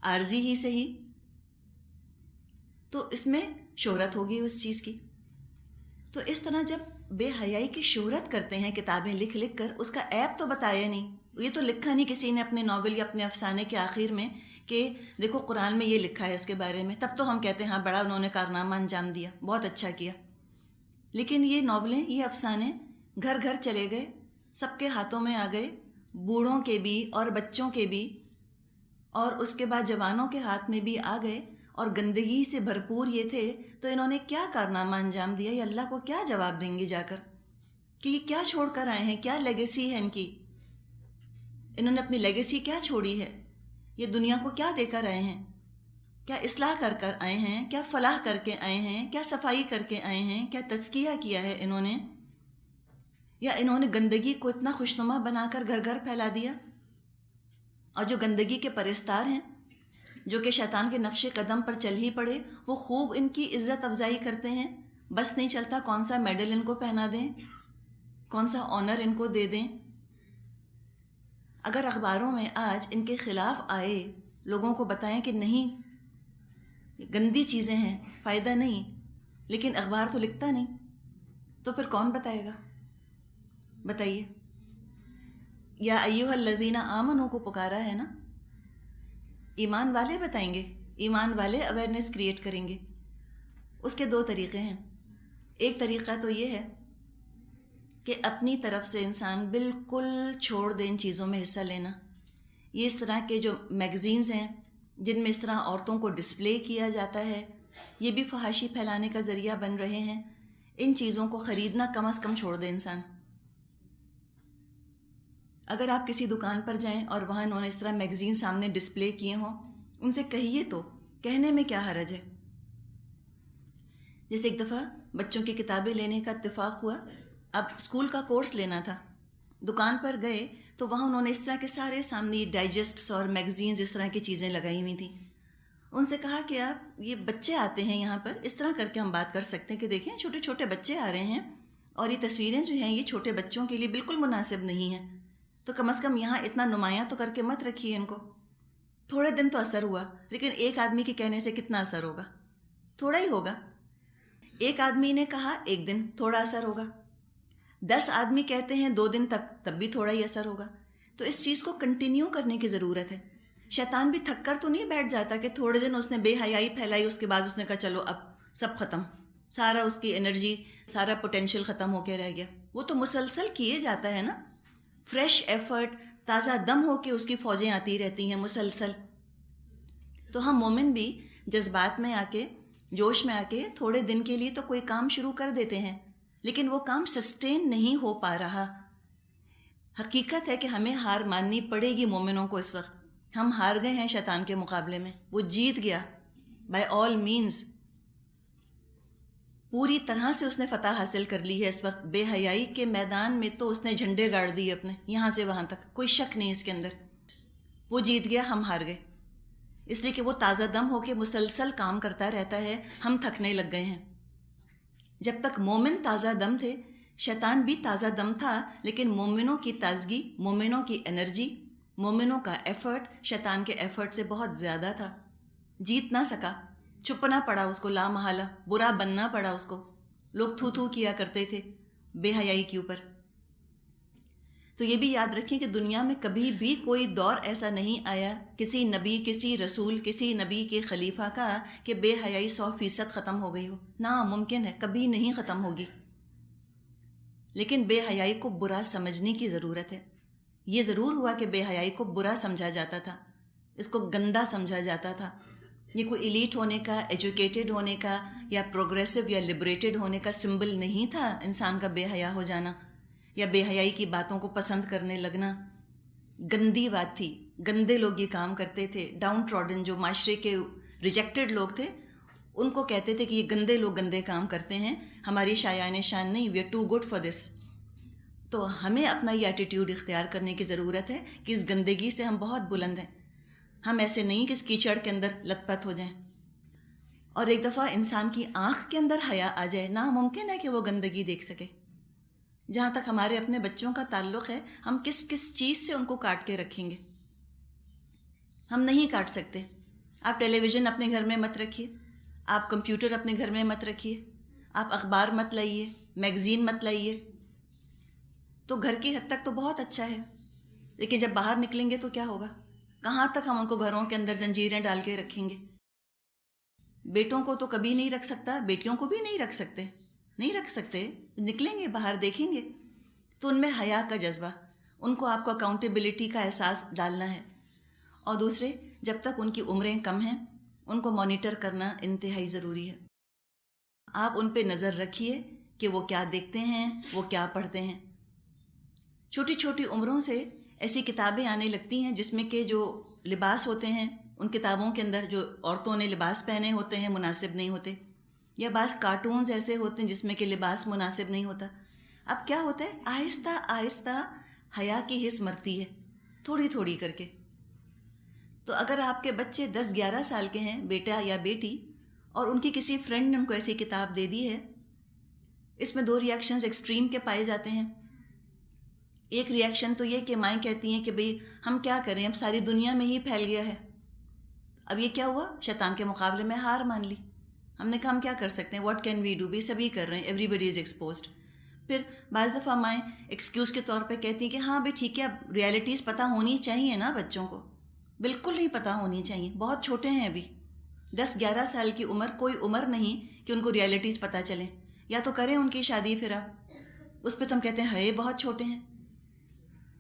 عارضی ہی صحیح. تو اس میں شہرت ہوگی اس چیز کی. تو اس طرح جب بے حیائی کی شہرت کرتے ہیں کتابیں لکھ کر، اس کا عیب تو بتایا نہیں، یہ تو لکھا نہیں کسی نے اپنے ناول یا اپنے افسانے کے آخر میں کہ دیکھو قرآن میں یہ لکھا ہے اس کے بارے میں، تب تو ہم کہتے ہیں ہاں بڑا انہوں نے کارنامہ انجام دیا، بہت اچھا کیا. لیکن یہ ناولیں، یہ افسانے گھر گھر چلے گئے، سب کے ہاتھوں میں آ گئے، بوڑھوں کے بھی اور بچوں کے بھی، اور اس کے بعد جوانوں کے ہاتھ میں بھی آ گئے، اور گندگی سے بھرپور یہ تھے تو انہوں نے کیا کارنامہ انجام دیا؟ یہ اللہ کو کیا جواب دیں گے جا کر کہ یہ کیا چھوڑ کر آئے ہیں؟ کیا لیگیسی ہے ان کی؟ انہوں نے اپنی لیگیسی کیا چھوڑی ہے؟ یہ دنیا کو کیا دے کر آئے ہیں؟ کیا اصلاح کر آئے ہیں؟ کیا فلاح کر کے آئے ہیں؟ کیا صفائی کر کے آئے ہیں؟ کیا تزکیہ کیا ہے انہوں نے؟ یا انہوں نے گندگی کو اتنا خوشنما بنا کر گھر گھر پھیلا دیا؟ اور جو گندگی کے پرستار ہیں، جو کہ شیطان کے نقش قدم پر چل ہی پڑے، وہ خوب ان کی عزت افزائی کرتے ہیں، بس نہیں چلتا کون سا میڈل ان کو پہنا دیں، کون سا آنر ان کو دے دیں۔ اگر اخباروں میں آج ان کے خلاف آئے، لوگوں کو بتائیں کہ نہیں گندی چیزیں ہیں، فائدہ نہیں، لیکن اخبار تو لکھتا نہیں، تو پھر کون بتائے گا؟ بتائیے۔ یا ایھا الذین آمنوا کو پکارا ہے نا، ایمان والے بتائیں گے، ایمان والے اویئرنیس کریٹ کریں گے۔ اس کے دو طریقے ہیں۔ ایک طریقہ تو یہ ہے کہ اپنی طرف سے انسان بالکل چھوڑ دے ان چیزوں میں حصہ لینا۔ یہ اس طرح کے جو میگزینز ہیں جن میں اس طرح عورتوں کو ڈسپلے کیا جاتا ہے، یہ بھی فحاشی پھیلانے کا ذریعہ بن رہے ہیں۔ ان چیزوں کو خریدنا کم از کم چھوڑ دے انسان۔ اگر آپ کسی دکان پر جائیں اور وہاں انہوں نے اس طرح میگزین سامنے ڈسپلے کیے ہوں، ان سے کہیے تو، کہنے میں کیا حرج ہے؟ جیسے ایک دفعہ بچوں کی کتابیں لینے کا اتفاق ہوا، اب اسکول کا کورس لینا تھا، دکان پر گئے تو وہاں انہوں نے اس طرح کے سارے سامنے ڈائجسٹس اور میگزینز اس طرح کی چیزیں لگائی ہوئی تھیں۔ ان سے کہا کہ آپ یہ بچے آتے ہیں یہاں پر، اس طرح کر کے ہم بات کر سکتے ہیں کہ دیکھیں چھوٹے چھوٹے بچے آ رہے ہیں اور یہ تصویریں جو ہیں یہ چھوٹے بچوں کے لیے بالکل مناسب نہیں ہیں، تو کم از کم یہاں اتنا نمایاں تو کر کے مت رکھیے ان کو۔ تھوڑے دن تو اثر ہوا، لیکن ایک آدمی کے کہنے سے کتنا اثر ہوگا؟ تھوڑا ہی ہوگا۔ ایک آدمی نے کہا ایک دن، تھوڑا اثر ہوگا۔ 10 آدمی کہتے ہیں 2 دن تک، تب بھی تھوڑا ہی اثر ہوگا۔ تو اس چیز کو کنٹینیو کرنے کی ضرورت ہے۔ شیطان بھی تھک کر تو نہیں بیٹھ جاتا کہ تھوڑے دن اس نے بے حیائی پھیلائی، اس کے بعد اس نے کہا چلو اب سب ختم، سارا اس کی انرجی، سارا پوٹینشیل ختم ہو کے رہ گیا۔ وہ تو مسلسل کیے جاتا ہے نا، فریش ایفرٹ، تازہ دم ہو کے اس کی فوجیں آتی رہتی ہیں مسلسل۔ تو ہم مومن بھی جذبات میں آ کے، جوش میں آ کے تھوڑے دن کے لیے تو کوئی کام شروع کر دیتے ہیں، لیکن وہ کام سسٹین نہیں ہو پا رہا۔ حقیقت ہے کہ ہمیں ہار ماننی پڑے گی مومنوں کو۔ اس وقت ہم ہار گئے ہیں شیطان کے مقابلے میں، وہ جیت گیا بائی آل مینز، پوری طرح سے اس نے فتح حاصل کر لی ہے۔ اس وقت بے حیائی کے میدان میں تو اس نے جھنڈے گاڑ دیے اپنے، یہاں سے وہاں تک، کوئی شک نہیں اس کے اندر۔ وہ جیت گیا، ہم ہار گئے، اس لیے کہ وہ تازہ دم ہو کے مسلسل کام کرتا رہتا ہے، ہم تھکنے لگ گئے ہیں۔ جب تک مومن تازہ دم تھے، شیطان بھی تازہ دم تھا، لیکن مومنوں کی تازگی، مومنوں کی انرجی، مومنوں کا ایفرٹ شیطان کے ایفرٹ سے بہت زیادہ تھا۔ جیت نہ سکا، چھپنا پڑا اس کو، لا محالہ برا بننا پڑا اس کو۔ لوگ تھو تھو کیا کرتے تھے بے حیائی کے اوپر۔ تو یہ بھی یاد رکھیں کہ دنیا میں کبھی بھی کوئی دور ایسا نہیں آیا کسی نبی، کسی رسول، کسی نبی کے خلیفہ کا کہ بے حیائی 100% ختم ہو گئی ہو۔ ناممکن ہے، کبھی نہیں ختم ہوگی۔ لیکن بے حیائی کو برا سمجھنے کی ضرورت ہے۔ یہ ضرور ہوا کہ بے حیائی کو برا سمجھا جاتا تھا، اس کو گندا سمجھا جاتا تھا۔ یہ کوئی ایلیٹ ہونے کا، ایجوکیٹڈ ہونے کا یا پروگریسو یا لبریٹڈ ہونے کا سمبل نہیں تھا انسان کا بے حیا ہو جانا یا بے حیائی کی باتوں کو پسند کرنے لگنا۔ گندی بات تھی، گندے لوگ یہ کام کرتے تھے۔ ڈاؤن ٹراڈن جو معاشرے کے ریجیکٹڈ لوگ تھے، ان کو کہتے تھے کہ یہ گندے لوگ گندے کام کرتے ہیں، ہماری شایان شان نہیں، we are too good for this. تو ہمیں اپنا یہ ایٹیٹیوڈ اختیار کرنے کی ضرورت ہے کہ اس گندگی سے ہم بہت بلند ہیں، ہم ایسے نہیں کہ اس کیچڑ کے اندر لت پت ہو جائیں۔ اور ایک دفعہ انسان کی آنکھ کے اندر حیا آ جائے، ناممکن ہے کہ وہ گندگی دیکھ سکے۔ جہاں تک ہمارے اپنے بچوں کا تعلق ہے، ہم کس کس چیز سے ان کو کاٹ کے رکھیں گے؟ ہم نہیں کاٹ سکتے۔ آپ ٹیلی ویژن اپنے گھر میں مت رکھیے، آپ کمپیوٹر اپنے گھر میں مت رکھیے، آپ اخبار مت لائیے، میگزین مت لائیے۔ تو گھر کی حد تک تو بہت اچھا ہے، لیکن جب باہر نکلیں گے تو کیا ہوگا؟ کہاں تک ہم ان کو گھروں کے اندر زنجیریں ڈال کے رکھیں گے؟ بیٹوں کو تو کبھی نہیں رکھ سکتا، بیٹیوں کو بھی نہیں رکھ سکتے، نہیں رکھ سکتے۔ نکلیں گے باہر دیکھیں گے تو ان میں حیا کا جذبہ، ان کو آپ کو اکاؤنٹیبلٹی کا احساس ڈالنا ہے۔ اور دوسرے، جب تک ان کی عمریں کم ہیں، ان کو مانیٹر کرنا انتہائی ضروری ہے. آپ ان پہ نظر رکھیے کہ وہ کیا دیکھتے ہیں، وہ کیا پڑھتے ہیں. چھوٹی چھوٹی عمروں سے ایسی کتابیں آنے لگتی ہیں جس میں کہ جو لباس ہوتے ہیں ان کتابوں کے اندر جو عورتوں نے لباس پہنے ہوتے ہیں مناسب نہیں ہوتے، یا بعض کارٹونز ایسے ہوتے ہیں جس میں کہ لباس مناسب نہیں ہوتا. اب کیا ہوتا ہے، آہستہ آہستہ حیا کی حس مرتی ہے تھوڑی تھوڑی کر کے. تو اگر آپ کے بچے 10-11 سال کے ہیں، بیٹا یا بیٹی، اور ان کی کسی فرینڈ نے ان کو ایسی کتاب دے دی ہے، اس میں 2 ریاکشنز ایکسٹریم کے پائے جاتے ہیں. ایک ریاکشن تو یہ کہ مائیں کہتی ہیں کہ بھئی ہم کیا کریں، اب ساری دنیا میں ہی پھیل گیا ہے. اب یہ کیا ہوا، شیطان کے مقابلے میں ہار مان لی. ہم نے کہا ہم کیا کر سکتے ہیں، واٹ کین وی ڈو، بھی سبھی کر رہے ہیں، ایوری بڈی از ایکسپوزڈ. پھر بعض دفعہ مائیں ایکسکیوز کے طور پہ کہتی ہیں کہ ہاں بھئی ٹھیک ہے، اب ریالٹیز پتہ ہونی چاہیے نا بچوں کو. بالکل نہیں پتہ ہونی چاہیے، بہت چھوٹے ہیں ابھی. 10-11 سال کی عمر کوئی عمر نہیں کہ ان کو ریالٹیز پتہ چلیں. یا تو کریں ان کی شادی پھر آپ، اس پہ تو ہم کہتے ہیں ہائے بہت چھوٹے ہیں.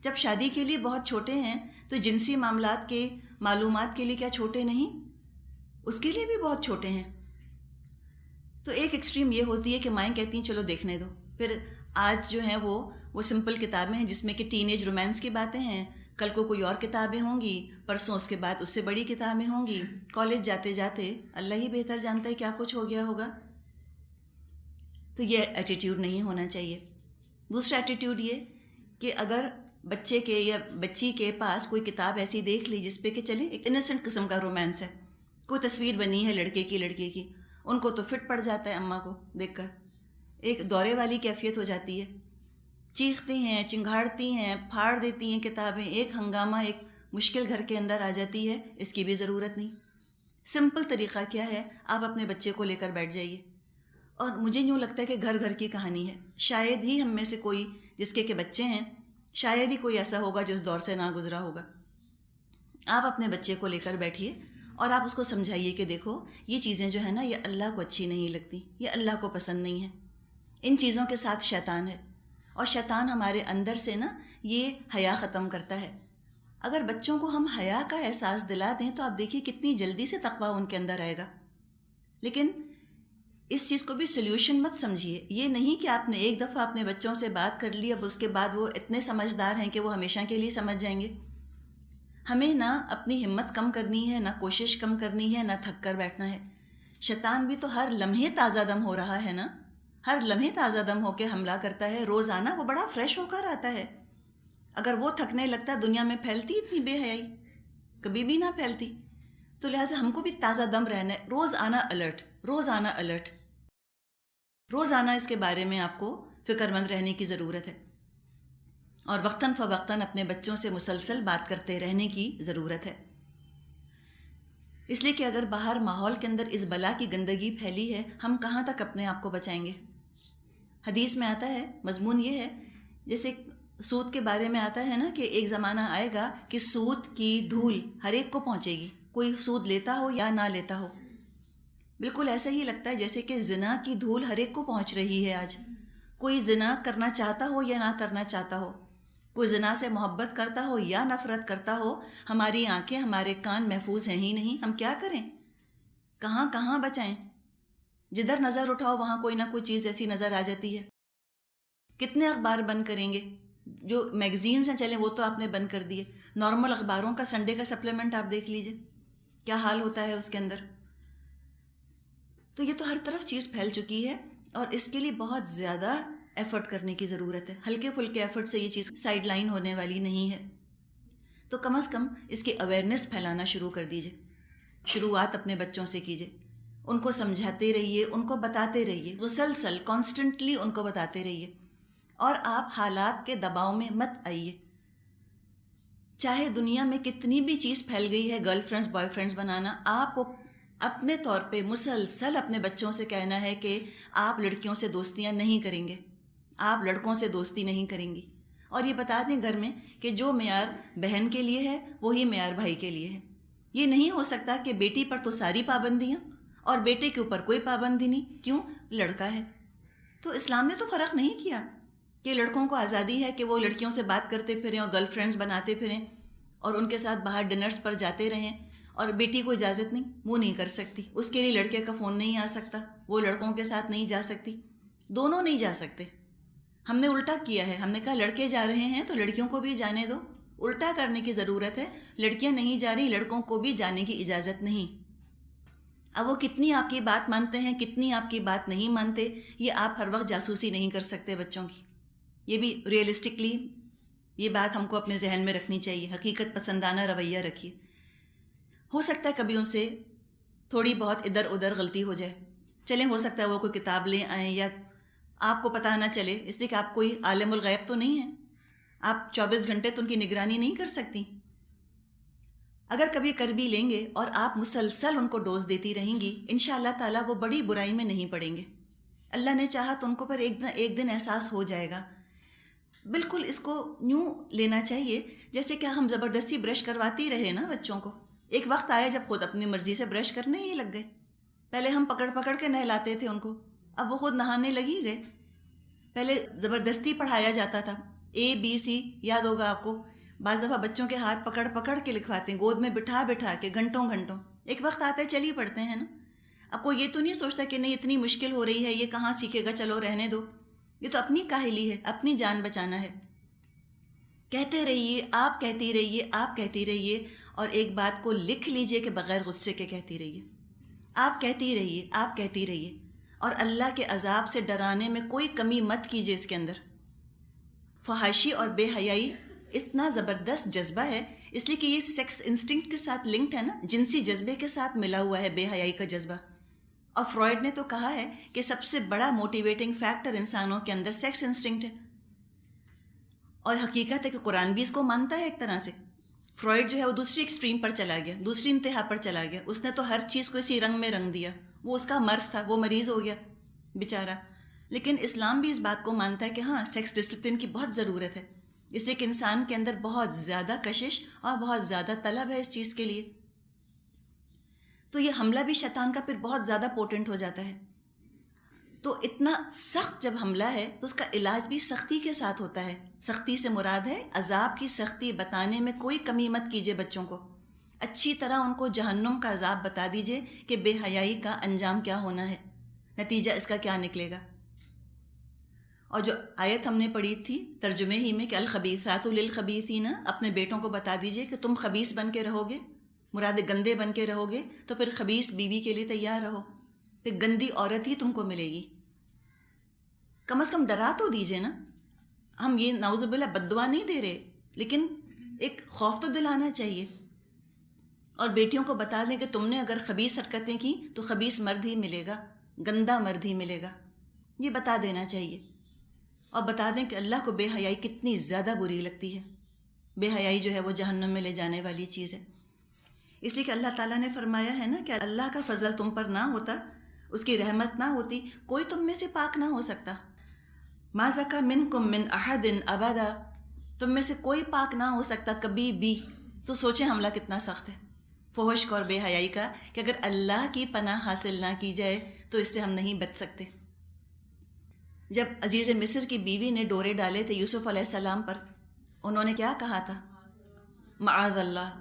جب شادی کے لیے بہت چھوٹے ہیں تو جنسی معاملات کے معلومات کے لیے کیا چھوٹے نہیں، اس کے لیے بھی بہت چھوٹے ہیں. تو ایک ایکسٹریم یہ ہوتی ہے کہ مائیں کہتی ہیں چلو دیکھنے دو. پھر آج جو ہیں وہ سمپل کتابیں ہیں جس میں کہ ٹین ایج رومانس کی باتیں ہیں، کل کو کوئی اور کتابیں ہوں گی، پرسوں اس کے بعد اس سے بڑی کتابیں ہوں گی. کالج جاتے جاتے اللہ ہی بہتر جانتا ہے کیا کچھ ہو گیا ہوگا. تو یہ ایٹیٹیوڈ نہیں ہونا چاہیے. دوسرا ایٹیٹیوڈ یہ کہ اگر بچے کے یا بچی کے پاس کوئی کتاب ایسی دیکھ لی جس پہ کہ چلیں ایک انسنٹ قسم کا رومانس ہے، کوئی تصویر بنی ہے لڑکے کی لڑکے کی، ان کو تو فٹ پڑ جاتا ہے اماں کو دیکھ کر، ایک دورے والی کیفیت ہو جاتی ہے. چیختی ہیں، چنگھاڑتی ہیں، پھاڑ دیتی ہیں کتابیں، ایک ہنگامہ، ایک مشکل گھر کے اندر آ جاتی ہے. اس کی بھی ضرورت نہیں. سمپل طریقہ کیا ہے، آپ اپنے بچے کو لے کر بیٹھ جائیے. اور مجھے یوں لگتا ہے کہ گھر گھر کی کہانی ہے. شاید ہی ہم میں سے کوئی جس کے بچے ہیں، شاید ہی کوئی ایسا ہوگا جس دور سے نہ گزرا ہوگا. آپ اپنے بچے کو لے کر بیٹھیے اور آپ اس کو سمجھائیے کہ دیکھو یہ چیزیں جو ہے نا یہ اللہ کو اچھی نہیں لگتی، یہ اللہ کو پسند نہیں ہے. ان چیزوں کے ساتھ شیطان ہے، اور شیطان ہمارے اندر سے نا یہ حیا ختم کرتا ہے. اگر بچوں کو ہم حیا کا احساس دلا دیں تو آپ دیکھیے کتنی جلدی سے تقویٰ ان کے اندر آئے گا. لیکن اس چیز کو بھی سلیوشن مت سمجھیے. یہ نہیں کہ آپ نے ایک دفعہ اپنے بچوں سے بات کر لی اب اس کے بعد وہ اتنے سمجھدار ہیں کہ وہ ہمیشہ کے لیے سمجھ جائیں گے. ہمیں نہ اپنی ہمت کم کرنی ہے، نہ کوشش کم کرنی ہے، نہ تھک کر بیٹھنا ہے. شیطان بھی تو ہر لمحے تازہ دم ہو رہا ہے نا، ہر لمحے تازہ دم ہو کے حملہ کرتا ہے. روزانہ وہ بڑا فریش ہو کر آتا ہے. اگر وہ تھکنے لگتا ہے، دنیا میں پھیلتی اتنی بے حیائی کبھی بھی نہ پھیلتی. تو لہٰذا ہم کو بھی تازہ دم رہنا ہے، روزانہ الرٹ، روزانہ الرٹ، روزانہ اس کے بارے میں آپ کو فکر مند رہنے کی ضرورت ہے. اور وقتاً فوقتاً اپنے بچوں سے مسلسل بات کرتے رہنے کی ضرورت ہے. اس لیے کہ اگر باہر ماحول کے اندر اس بلا کی گندگی پھیلی ہے، ہم کہاں تک اپنے آپ کو بچائیں گے. حدیث میں آتا ہے، مضمون یہ ہے، جیسے سود کے بارے میں آتا ہے نا کہ ایک زمانہ آئے گا کہ سود کی دھول ہر ایک کو پہنچے گی، کوئی سود لیتا ہو یا نہ لیتا ہو. بالکل ایسا ہی لگتا ہے جیسے کہ زنا کی دھول ہر ایک کو پہنچ رہی ہے آج. کوئی زنا کرنا چاہتا ہو یا نہ کرنا چاہتا ہو، کوئی زنا سے محبت کرتا ہو یا نفرت کرتا ہو، ہماری آنکھیں ہمارے کان محفوظ ہیں ہی نہیں. ہم کیا کریں، کہاں کہاں بچائیں. جدھر نظر اٹھاؤ وہاں کوئی نہ کوئی چیز ایسی نظر آ جاتی ہے. کتنے اخبار بند کریں گے، جو میگزینز ہیں چلیں وہ تو آپ نے بند کر دیے، نارمل اخباروں کا سنڈے کا سپلیمنٹ آپ دیکھ لیجئے کیا حال ہوتا ہے اس کے اندر. تو یہ تو ہر طرف چیز پھیل چکی ہے اور اس کے لیے بہت زیادہ ایفرٹ کرنے کی ضرورت ہے. ہلکے پھلکے ایفرٹ سے یہ چیز سائیڈ لائن ہونے والی نہیں ہے. تو کم از کم اس کی اویئرنیس پھیلانا شروع کر دیجئے. شروعات اپنے بچوں سے کیجئے، ان کو سمجھاتے رہیے، ان کو بتاتے رہیے، مسلسل کانسٹنٹلی ان کو بتاتے رہیے. اور آپ حالات کے دباؤ میں مت آئیے. چاہے دنیا میں کتنی بھی چیز پھیل گئی ہے، گرل فرینڈز بوائے فرینڈز بنانا، آپ کو اپنے طور پہ مسلسل اپنے بچوں سے کہنا ہے کہ آپ لڑکیوں سے دوستیاں نہیں کریں گے، آپ لڑکوں سے دوستی نہیں کریں گی. اور یہ بتا دیں گھر میں کہ جو معیار بہن کے لیے ہے وہی معیار بھائی کے لیے ہے. یہ نہیں ہو سکتا کہ بیٹی پر تو ساری پابندیاں اور بیٹے کے اوپر کوئی پابندی نہیں. کیوں؟ لڑکا ہے. تو اسلام نے تو فرق نہیں کیا کہ لڑکوں کو آزادی ہے کہ وہ لڑکیوں سے بات کرتے پھریں اور گرل فرینڈز بناتے پھریں اور ان کے ساتھ باہر ڈنرز پر جاتے رہیں اور بیٹی کو اجازت نہیں، وہ نہیں کر سکتی، اس کے لیے لڑکے کا فون نہیں آ سکتا، وہ لڑکوں کے ساتھ نہیں جا سکتی، دونوں نہیں جا سکتے۔ ہم نے الٹا کیا ہے، ہم نے کہا لڑکے جا رہے ہیں تو لڑکیوں کو بھی جانے دو، الٹا کرنے کی ضرورت ہے، لڑکیاں نہیں جا رہی، لڑکوں کو بھی جانے کی اجازت نہیں۔ اب وہ کتنی آپ کی بات مانتے ہیں، کتنی آپ کی بات نہیں مانتے، یہ آپ ہر وقت جاسوسی نہیں کر سکتے بچوں کی، یہ بھی ریئلسٹکلی یہ بات ہم کو اپنے ذہن میں رکھنی چاہیے، حقیقت پسندانہ رویہ رکھیے۔ ہو سکتا ہے کبھی ان سے تھوڑی بہت ادھر ادھر غلطی ہو جائے، چلیں ہو سکتا ہے وہ کوئی کتاب لے آئیں یا آپ کو پتہ نہ چلے، اس لیے کہ آپ کوئی عالم الغیب تو نہیں ہیں، آپ 24 گھنٹے تو ان کی نگرانی نہیں کر سکتی۔ اگر کبھی کر بھی لیں گے اور آپ مسلسل ان کو ڈوز دیتی رہیں گی، انشاءاللہ تعالیٰ وہ بڑی برائی میں نہیں پڑیں گے، اللہ نے چاہا تو ان کو پر ایک دن احساس ہو جائے گا۔ بالکل اس کو یوں لینا چاہیے جیسے کہ ہم زبردستی برش کرواتی رہے نا بچوں کو، ایک وقت آیا جب خود اپنی مرضی سے برش کرنے ہی لگ گئے، پہلے ہم پکڑ پکڑ کے نہلاتے تھے ان کو، اب وہ خود نہانے لگی گئے۔ پہلے زبردستی پڑھایا جاتا تھا، ABC یاد ہوگا آپ کو، بعض دفعہ بچوں کے ہاتھ پکڑ پکڑ کے لکھواتے ہیں، گود میں بٹھا بٹھا کے گھنٹوں گھنٹوں، ایک وقت آتا ہے چلی پڑھتے ہیں نا۔ اب کوئی یہ تو نہیں سوچتا کہ نہیں اتنی مشکل ہو رہی ہے، یہ کہاں سیکھے گا، چلو رہنے دو، یہ تو اپنی کاہلی ہے، اپنی جان بچانا ہے۔ کہتے رہیے، آپ کہتی رہیے، آپ کہتی رہیے، اور ایک بات کو لکھ لیجئے کہ بغیر غصے کے کہتی رہیے، آپ کہتی رہیے، آپ کہتی رہیے، اور اللہ کے عذاب سے ڈرانے میں کوئی کمی مت کیجیے۔ اس کے اندر فحاشی اور بے حیائی اتنا زبردست جذبہ ہے، اس لیے کہ یہ سیکس انسٹنکٹ کے ساتھ لنکڈ ہے نا، جنسی جذبے کے ساتھ ملا ہوا ہے بے حیائی کا جذبہ۔ اور فرائڈ نے تو کہا ہے کہ سب سے بڑا موٹیویٹنگ فیکٹر انسانوں کے اندر سیکس انسٹنکٹ ہے، اور حقیقت ہے کہ قرآن بھی اس کو مانتا ہے ایک طرح سے۔ فرائڈ جو ہے وہ دوسری ایکسٹریم پر چلا گیا، دوسری انتہا پر چلا گیا، اس نے تو ہر چیز کو اسی رنگ میں رنگ دیا، وہ اس کا مرض تھا، وہ مریض ہو گیا بیچارہ۔ لیکن اسلام بھی اس بات کو مانتا ہے کہ ہاں سیکس ڈسپلن کی بہت ضرورت ہے، اس لیے کہ انسان کے اندر بہت زیادہ کشش اور بہت زیادہ طلب ہے اس چیز کے لیے، تو یہ حملہ بھی شیطان کا پھر بہت زیادہ پوٹنٹ ہو جاتا ہے۔ تو اتنا سخت جب حملہ ہے تو اس کا علاج بھی سختی کے ساتھ ہوتا ہے، سختی سے مراد ہے عذاب کی سختی، بتانے میں کوئی کمی مت کیجیے بچوں کو، اچھی طرح ان کو جہنم کا عذاب بتا دیجیے کہ بے حیائی کا انجام کیا ہونا ہے، نتیجہ اس کا کیا نکلے گا۔ اور جو آیت ہم نے پڑھی تھی ترجمے ہی میں کہ الخبیثات للخبیثین، اپنے بیٹوں کو بتا دیجئے کہ تم خبیث بن کے رہو گے، مراد گندے بن کے رہو گے تو پھر خبیث بیوی کے لیے تیار رہو، پھر گندی عورت ہی تم کو ملے گی۔ کم از کم ڈرا تو دیجئے نا، ہم یہ نعوذ باللہ بد دعا نہیں دے رہے، لیکن ایک خوف تو دلانا چاہیے۔ اور بیٹیوں کو بتا دیں کہ تم نے اگر خبیث حرکتیں کی تو خبیث مرد ہی ملے گا، گندا مرد ہی ملے گا، یہ بتا دینا چاہیے۔ اور بتا دیں کہ اللہ کو بے حیائی کتنی زیادہ بری لگتی ہے، بے حیائی جو ہے وہ جہنم میں لے جانے والی چیز ہے۔ اس لیے کہ اللہ تعالیٰ نے فرمایا ہے نا کہ اللہ کا فضل تم پر نہ ہوتا، اس کی رحمت نہ ہوتی، کوئی تم میں سے پاک نہ ہو سکتا۔ ما زکا منکم من احد ابدا، تم میں سے کوئی پاک نہ ہو سکتا کبھی بھی۔ تو سوچیں حملہ کتنا سخت ہے فحش کا اور بے حیائی کا، کہ اگر اللہ کی پناہ حاصل نہ کی جائے تو اس سے ہم نہیں بچ سکتے۔ جب عزیز مصر کی بیوی نے ڈورے ڈالے تھے یوسف علیہ السلام پر، انہوں نے کیا کہا تھا؟ معاذ اللہ،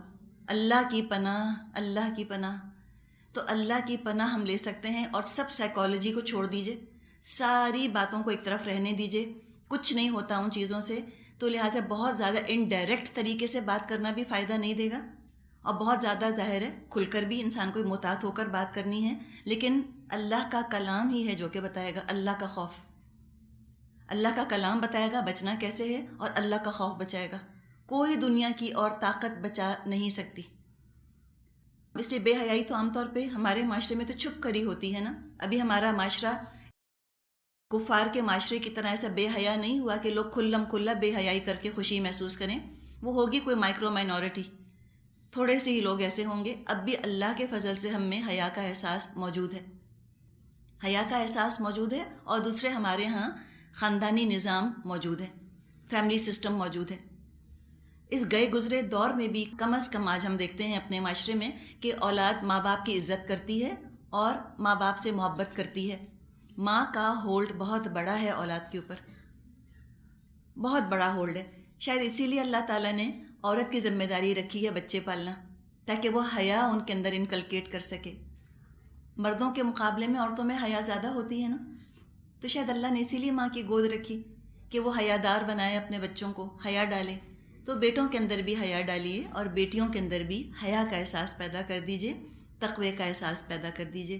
اللہ کی پناہ، اللہ کی پناہ۔ تو اللہ کی پناہ ہم لے سکتے ہیں، اور سب سائیکالوجی کو چھوڑ دیجئے، ساری باتوں کو ایک طرف رہنے دیجئے، کچھ نہیں ہوتا ان چیزوں سے، تو لہٰذا بہت زیادہ انڈائریکٹ طریقے سے بات کرنا بھی فائدہ نہیں دے گا، اور بہت زیادہ ظاہر ہے کھل کر بھی انسان کو محتاط ہو کر بات کرنی ہے، لیکن اللہ کا کلام ہی ہے جو کہ بتائے گا اللہ کا خوف، اللہ کا کلام بتائے گا بچنا کیسے ہے، اور اللہ کا خوف بچائے گا، کوئی دنیا کی اور طاقت بچا نہیں سکتی۔ اس لیے بے حیائی تو عام طور پہ ہمارے معاشرے میں تو چھپ کری ہوتی ہے نا، ابھی ہمارا معاشرہ کفار کے معاشرے کی طرح ایسا بے حیا نہیں ہوا کہ لوگ کھلم کھلا بے حیائی کر کے خوشی محسوس کریں، وہ ہوگی کوئی مائکرو مائنورٹی، تھوڑے سے ہی لوگ ایسے ہوں گے۔ اب بھی اللہ کے فضل سے ہم میں حیا کا احساس موجود ہے، حیا کا احساس موجود ہے، اور دوسرے ہمارے ہاں خاندانی نظام موجود ہے، فیملی سسٹم موجود ہے۔ اس گئے گزرے دور میں بھی کم از کم آج ہم دیکھتے ہیں اپنے معاشرے میں کہ اولاد ماں باپ کی عزت کرتی ہے اور ماں باپ سے محبت کرتی ہے، ماں کا ہولڈ بہت بڑا ہے اولاد کے اوپر، بہت بڑا ہولڈ ہے۔ شاید اسی لیے اللہ تعالیٰ نے عورت کی ذمہ داری رکھی ہے بچے پالنا، تاکہ وہ حیا ان کے اندر انکلکیٹ کر سکے. مردوں کے مقابلے میں عورتوں میں حیا زیادہ ہوتی ہے نا، تو شاید اللہ نے اسی لیے ماں کی گود رکھی کہ وہ حیادار بنائے اپنے بچوں کو، حیا ڈالے. تو بیٹوں کے اندر بھی حیا ڈالیے اور بیٹیوں کے اندر بھی حیا کا احساس پیدا کر دیجیے، تقوی کا احساس پیدا کر دیجیے.